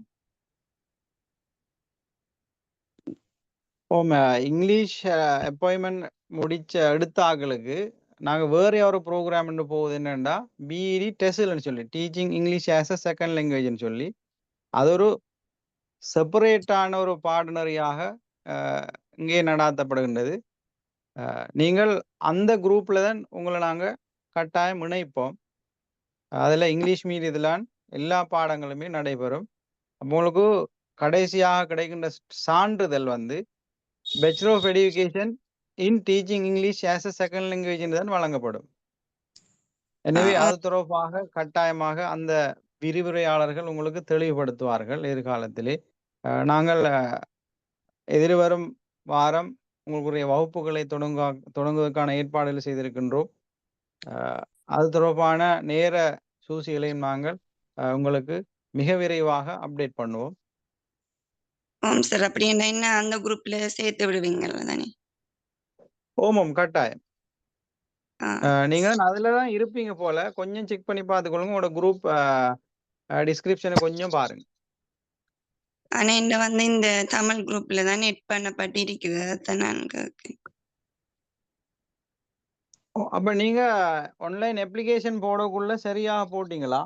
S1: இங்கிலீஷ் அப்பாயின்மெண்ட் எடுத்த ஆட்களுக்கு நாங்கள் வேறு ஒரு ப்ரோக்ராம் போகுது என்னென்னா பிஇடி டெஸ்ட்னு சொல்லி teaching English as a second லாங்குவேஜ்னு சொல்லி அது ஒரு செப்பரேட்டான ஒரு பாடநெறியாக இங்கே நடாத்தப்படுகின்றது. நீங்கள் அந்த குரூப்பில் தான் உங்களை நாங்கள் கட்டாயம் இணைப்போம். அதில் இங்கிலீஷ் மீடியத்திலான் எல்லா பாடங்களுமே நடைபெறும். உங்களுக்கு கடைசியாக கிடைக்கின்ற சான்றிதழ் bachelor of education in teaching English as a second language தான் வழங்கப்படும். எனவே அது தொடர்பாக கட்டாயமாக அந்த விரிவுரையாளர்கள் உங்களுக்கு தெளிவுபடுத்துவார்கள் எதிர்காலத்திலே. நாங்கள் எதிர்வரும் வாரம் உங்களுடைய வகுப்புகளை தொடங்குவதற்கான ஏற்பாடுகள் செய்திருக்கின்றோம். அது தொடர்பான நேர சூழ்ச்சிகளையும் நாங்கள் உங்களுக்கு மிக விரைவாக அப்டேட் பண்ணுவோம்.
S7: சார் அப்படி என்ன அந்த குரூப்ல சேர்த்து விடுவீங்கல்ல தானே?
S1: ஓமம் கட்டாயம். நீங்க அதுல தான் இருப்பீங்க போல. கொஞ்சம் செக் பண்ணி பார்த்துக்கொள்ளுங்க. உங்களோட குரூப் டிஸ்கிரிப்ஷனை கொஞ்சம் பாருங்க.
S7: ஆனா என்ன இந்த தமிழ் குரூப்ல தான் நெட் பண்ணப்பட்டு இருக்குது. அதான் நான் கேட்கிறேன்.
S1: அப்ப நீங்க ஆன்லைன் அப்ளிகேஷன் போடக்குள்ள சரியா போட்டீங்களா?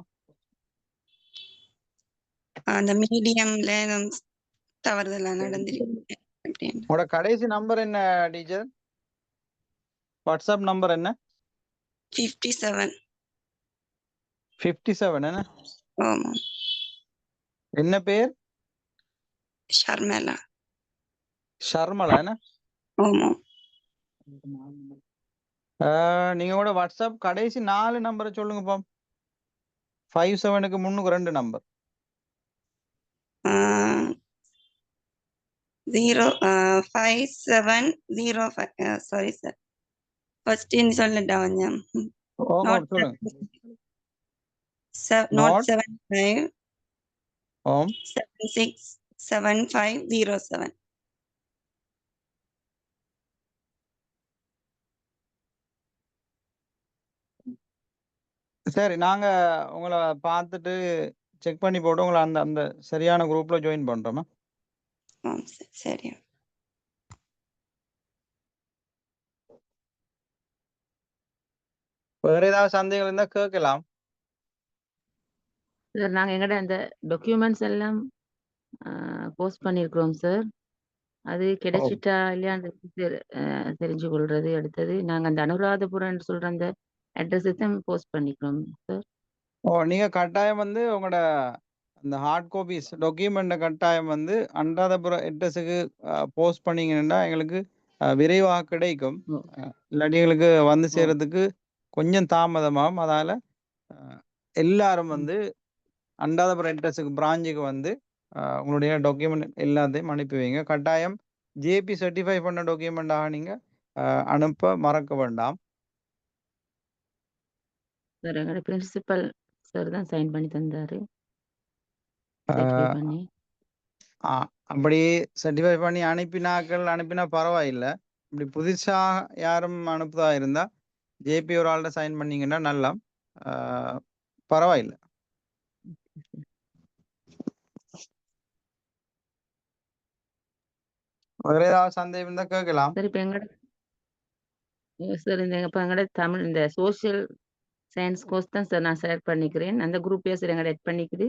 S7: அந்த மீடியம்ல தவறுதலா நடந்திருக்கு.
S1: உங்களோட கடைசி நம்பர் என்ன டீச்சர்? வாட்ஸ்அப் நம்பர் என்ன?
S7: 57.
S1: 57 என்ன?
S7: ஆமா.
S1: என்ன பேர்?
S7: ஷர்மலா.
S1: ஷர்மலா என்ன?
S7: ஆமா.
S1: நீங்க கூட வாட்ஸ்அப் கடைசி 4 நம்பரை சொல்லுங்க பாம். 57க்கு முன்னுக்கு 2 நம்பர்.
S7: 5705 sorry sir. ஃபர்ஸ்ட் சொல்லட்டா கொஞ்சம்.
S1: சொல்லுங்க.
S7: Not 75
S1: ஓம்
S7: 767507.
S1: சரி, நாங்க உங்களை பார்த்துட்டு செக் பண்ணி போட்டு உங்களை அந்த அந்த சரியான குரூப்ல ஜாயின் பண்றோமா?
S7: சரி.
S1: வேற ஏதாவது சந்தேகம் இருந்தா கேட்கலாம்.
S5: சார் நாங்க எங்கட அந்த டாக்குமெண்ட்ஸ் எல்லாம் போஸ்ட் பண்ணியிருக்கிறோம் சார். அது கிடைச்சிட்டா இல்லையான்னு தெரிஞ்சு கொள்றது. அடுத்தது நாங்க அந்த அனுராதபுரம் சொல்ற அந்த அட்ரஸ் தான் போஸ்ட் பண்ணிக்கிறோம் சார்.
S1: நீங்க கட்டாயம் உங்களோட அந்த ஹார்ட் காப்பீஸ் டாக்குமெண்ட் கட்டாயம் அனுராதபுரம் அட்ரஸுக்கு போஸ்ட் பண்ணீங்கன்னா எங்களுக்கு விரைவாக கிடைக்கும். இல்லாட்டி எங்களுக்கு வந்து சேர்றதுக்கு கொஞ்சம் தாமதமாகும். அதால எல்லாரும் அனுராதபுரம் அட்ரஸுக்கு பிரான்ச்சுக்கு உங்களுடைய டாக்குமெண்ட் எல்லாத்தையும் அனுப்பி வைங்க. கட்டாயம் ஜேபி சர்டிஃபை பண்ண டாக்குமெண்டாக நீங்க அனுப்ப மறக்க வேண்டாம்.
S5: சார் எங்களோட பிரின்சிபல் சார் தான் சைன் பண்ணி தந்தாரு. சர்டிஃபை பண்ணி
S1: அப்படி சர்டிஃபை பண்ணி அனுப்பினா பரவாயில்லை. இப்படி புதுசா யாரும் அனுப்புதா இருந்தா ஜேபி ஒரு ஆள்கிட்ட சைன் பண்ணீங்கன்னா நல்லா பரவாயில்லை. வேற ஏதாவது சந்தேகம் இருந்தா கேட்கலாம்.
S5: சார் இப்ப எங்களோட சார் எங்களோட தமிழ் இந்த சோசியல் சயின்ஸ் கோர்ஸ் தான் சார் நான் செலக்ட் பண்ணிக்கிறேன். அந்த குரூப் சார் எங்களை ஆட் பண்ணிக்குது.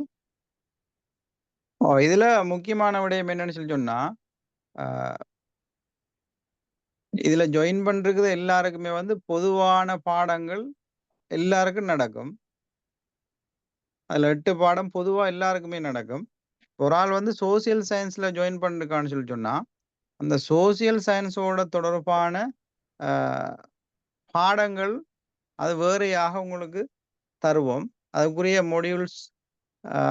S1: இதுல முக்கியமான விடயம் என்னன்னு சொன்னா இதுல ஜாயின் பண்றது எல்லாருக்குமே பொதுவான பாடங்கள் எல்லாருக்கும் நடக்கும். அதுல 8 பாடம் பொதுவா எல்லாருக்குமே நடக்கும். ஒரு ஆள் சோசியல் சயின்ஸ்ல ஜாயின் பண்ணிருக்கான்னு சொன்னா அந்த சோசியல் சயின்ஸோட தொடர்பான பாடங்கள் அது வேறையாக உங்களுக்கு தருவோம். அதுக்குரிய மொடியூல்ஸ்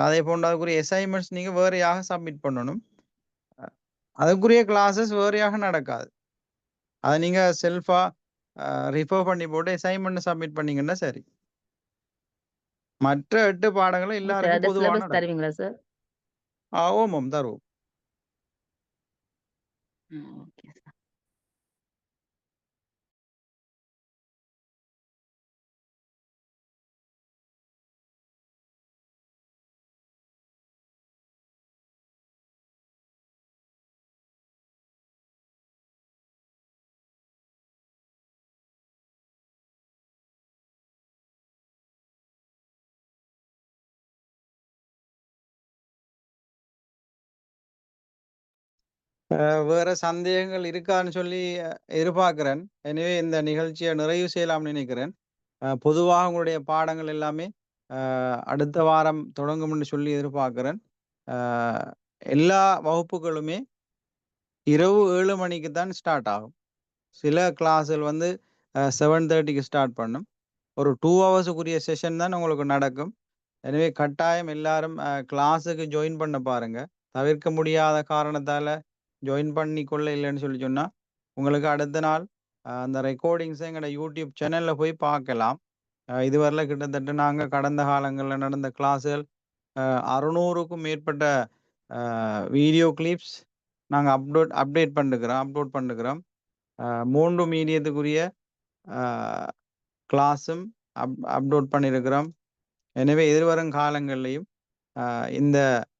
S1: அதே போன்று அதுக்குரிய அசைன்மெண்ட்ஸ் நீங்க வேறையாக சப்மிட் பண்ணணும். அதுக்குரிய கிளாஸஸ் வேறையாக நடக்காது. அதை நீங்க செல்ஃபா ரிஃபர் பண்ணி போட்டு அசைன்மெண்ட் சப்மிட் பண்ணீங்கன்னா சரி. மற்ற 8 பாடங்களும் எல்லாருக்கும் பொதுவான
S5: தருவீங்களா சார்?
S1: ஆமாம் தருவோம்.
S5: Okay sir.
S1: வேற சந்தேகங்கள் இருக்கான்னு சொல்லி எதிர்பார்க்கிறேன். எனவே இந்த நிகழ்ச்சியை நிறைவு செய்யலாம்னு நினைக்கிறேன். பொதுவாக உங்களுடைய பாடங்கள் எல்லாமே அடுத்த வாரம் தொடங்கும்னு சொல்லி எதிர்பார்க்கிறேன். எல்லா வகுப்புகளுமே இரவு 7 மணிக்கு தான் ஸ்டார்ட் ஆகும். சில கிளாஸ்கள் வந்து 7:30க்கு ஸ்டார்ட் பண்ணும். ஒரு 2 ஹவர்ஸுக்குரிய செஷன் தான் உங்களுக்கு நடக்கும். எனவே கட்டாயம் எல்லாரும் கிளாஸுக்கு ஜாயின் பண்ண பாருங்க. தவிர்க்க முடியாத காரணத்தால ஜாயின் பண்ணிக்கொள்ள இல்லைன்னு சொல்லி சொன்னா, உங்களுக்கு அடுத்த நாள் அந்த ரெக்கார்டிங்ஸை எங்களோட யூடியூப் சேனல்ல போய் பார்க்கலாம். இதுவரையில கிட்டத்தட்ட நாங்க கடந்த காலங்கள்ல நடந்த கிளாஸ்கள் 600க்கும் மேற்பட்ட வீடியோ கிளிப்ஸ் நாங்க அப்டேட் அப்லோட் பண்ணுகிறோம். 3 மீடியத்துக்குரிய கிளாஸும் அப்லோட் பண்ணியிருக்கிறோம். எனவே எதிர்வரும் காலங்கள்லையும் இந்த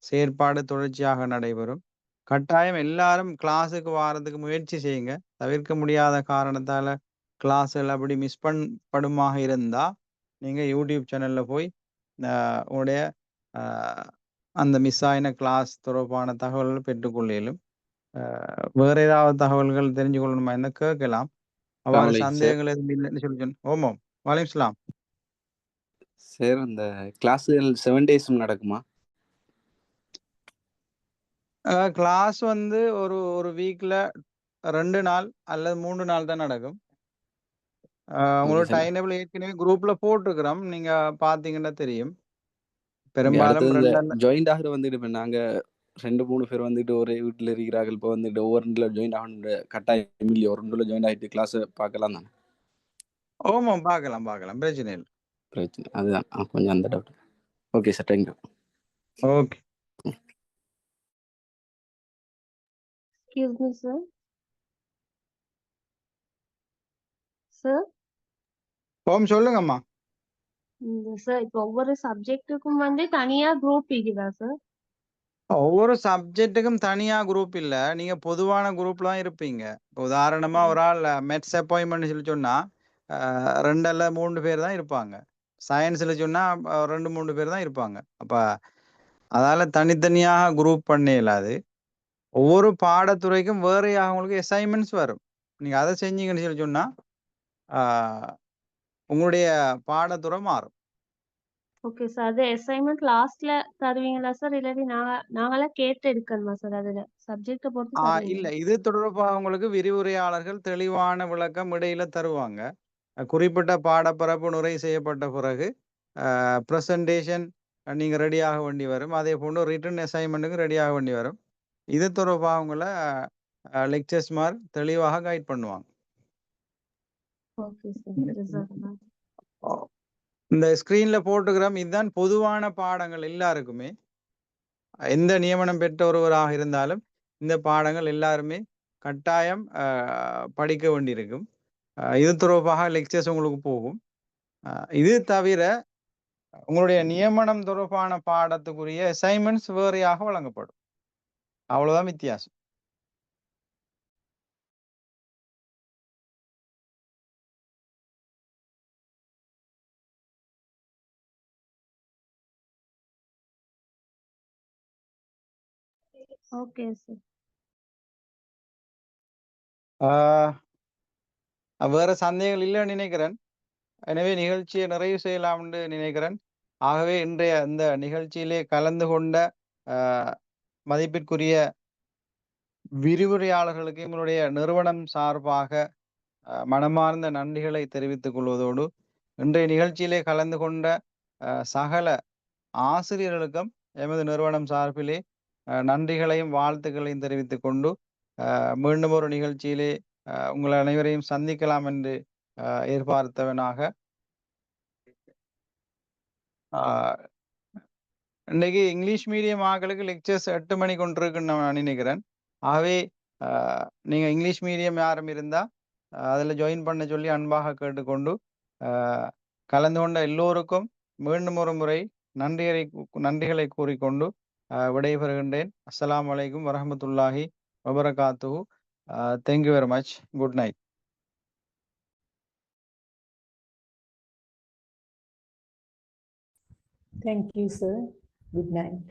S1: செயற்பாடு தொடர்ச்சியாக நடைபெறும். கட்டாயம் எல்லாரும் கிளாஸுக்கு வாரதுக்கு முயற்சி செய்யுங்க. தவிர்க்க முடியாத காரணத்தால கிளாஸ்கள் அப்படி மிஸ் படுமாக இருந்தா நீங்க யூடியூப் சேனல்ல போய் உங்களுடைய அந்த மிஸ் ஆயின கிளாஸ் தொடர்பான தகவல்கள் பெற்றுக்கொள்ள இயலும். வேற ஏதாவது தகவல்கள் தெரிஞ்சு கொள்ளணுமா என்ன கேட்கலாம். அவ்வாறு சந்தேகங்கள் எதுவும் இல்லைன்னு சொல்லி சொன்ன. ஓமம் வலைக்கம் சலாம்.
S8: சார் இந்த கிளாஸுகள் 7 டேஸும் நடக்குமா?
S1: கிளாஸ் வந்து ஒரு வீக்ல 2 நாள் அல்லது 3 நாள் தான் நடக்கும். உங்களோட டைம் டேபிள் ஏற்கனவே குரூப்ல போட்டிருக்கிறோம். நீங்க பாத்தீங்கன்னா தெரியும். பெரும்பாலும்
S8: ஜாயின்ட் ஆகிற வந்துட்டு இப்ப நாங்க 2-3 பேர் வந்துட்டு ஒரே வீட்டுல இருக்கிறார்கள். இப்போ வந்துட்டு ஒவ்வொரு ஜாயின் ஆகணும் கட்டாயம் இல்லையா? ஒரு ஜாயின் ஆகிட்டு கிளாஸ் பார்க்கலாம் தானே?
S1: ஓமாம் பார்க்கலாம் பிரச்சனை இல்லை.
S8: பிரச்சனை அதுதான் கொஞ்சம் அந்த doubt. Okay sir, thank you.
S1: Okay.
S9: Excuse me, sir. Sir?
S1: சொல்லுங்கம்மா.
S9: சார் இப்போ ஒவ்வொரு சப்ஜெக்ட்டுக்கும் வந்து தனியா குரூப் இருக்குதா சார்?
S1: ஒவ்வொரு சப்ஜெக்ட்டுக்கும் தனியா குரூப் இல்ல. நீங்க பொதுவான குரூப்ல தான் இருப்பீங்க. உதாரணமா ஒரு ஆள் மெட்ஸ் அப்பாயின்மெண்ட் சொல்லி சொன்னா 2 அல்ல 3 பேர் தான் இருப்பாங்க. சயின்ஸ்ல சொன்னா 2-3 பேர் தான் இருப்பாங்க. அப்ப அதால தனித்தனியாக குரூப் பண்ண இயலாது. ஒவ்வொரு பாடத்துறைக்கும் வேறையாக உங்களுக்கு அசைன்மெண்ட்ஸ் வரும். நீங்க அதை செஞ்சீங்கன்னு சொல்லி சொன்னா உங்களுடைய பாடத்துறை மாறும்.
S9: Okay sir. அது அசைன்மெண்ட் லாஸ்ட்ல தருவீங்களா சார்? இல்லாட்டி நாங்களாம் கேட்டு எடுக்கணுமா சார்? அதுல சப்ஜெக்ட பொறுத்து
S1: இல்ல, இது தொடர்பாக உங்களுக்கு விரிவுரையாளர்கள் தெளிவான விளக்கம் இடையில தருவாங்க. குறிப்பிட்ட பாடப்பரப்பு நிறைவு செய்யப்பட்ட பிறகு ப்ரெசன்டேஷன் நீங்க ரெடியாக வேண்டி வரும். அதே போன்று ரிட்டன் அசைன்மெண்ட்டுக்கு ரெடியாக வேண்டி வரும். இது தொடர்பாக உங்களை லெக்சர்ஸ் மாதிரி தெளிவாக கைட் பண்ணுவாங்க. இந்த ஸ்கிரீன்ல போட்டுக்கிறோம். இதுதான் பொதுவான பாடங்கள் எல்லாருக்குமே. எந்த நியமனம் பெற்ற ஒருவராக இருந்தாலும் இந்த பாடங்கள் எல்லாருமே கட்டாயம் படிக்க வேண்டியிருக்கும். இது தொடர்பாக லெக்சர்ஸ் உங்களுக்கு போகும். இது தவிர உங்களுடைய நியமனம் தொடர்பான பாடத்துக்குரிய அசைன்மெண்ட்ஸ் வேறையாக வழங்கப்படும். அவ்வளவுதான் வித்தியாசம்.
S9: Okay sir.
S1: வேற சந்தேகங்கள் இல்லைன்னு நினைக்கிறேன். எனவே நிகழ்ச்சியை நிறைவு செய்யலாம் என்று நினைக்கிறேன். ஆகவே இன்றைய இந்த நிகழ்ச்சியிலே கலந்து கொண்ட மதிப்பிற்குரிய விரிவுரையாளர்களுக்கு எங்களுடைய நிறுவனம் சார்பாக மனமார்ந்த நன்றிகளை தெரிவித்துக் கொள்வதோடு இன்றைய நிகழ்ச்சியிலே கலந்து கொண்ட சகல ஆசிரியர்களுக்கும் எமது நிறுவனம் சார்பிலே நன்றிகளையும் வாழ்த்துக்களையும் தெரிவித்துக் கொண்டு மீண்டும் ஒரு நிகழ்ச்சியிலே உங்கள் அனைவரையும் சந்திக்கலாம் என்று எதிர்பார்த்தவனாக இன்னைக்கு இங்கிலீஷ் மீடியம் ஆக்களுக்கு லெக்சர்ஸ் 8 மணி கொண்டிருக்குன்னு நான் நினைக்கிறேன். ஆகவே நீங்க இங்கிலீஷ் மீடியம் யாரும் இருந்தா அதில் ஜாயின் பண்ண சொல்லி அன்பாக கேட்டுக்கொண்டு கலந்து கொண்ட எல்லோருக்கும் மீண்டும் ஒரு முறை நன்றிகளை கூறிக்கொண்டு விடைபெறுகின்றேன். அஸ்ஸலாமு அலைக்கும் வரஹ்மத்துல்லாஹி வபரகாத்துஹு. Thank you very much. Good night.
S10: Thank you, sir. Good night.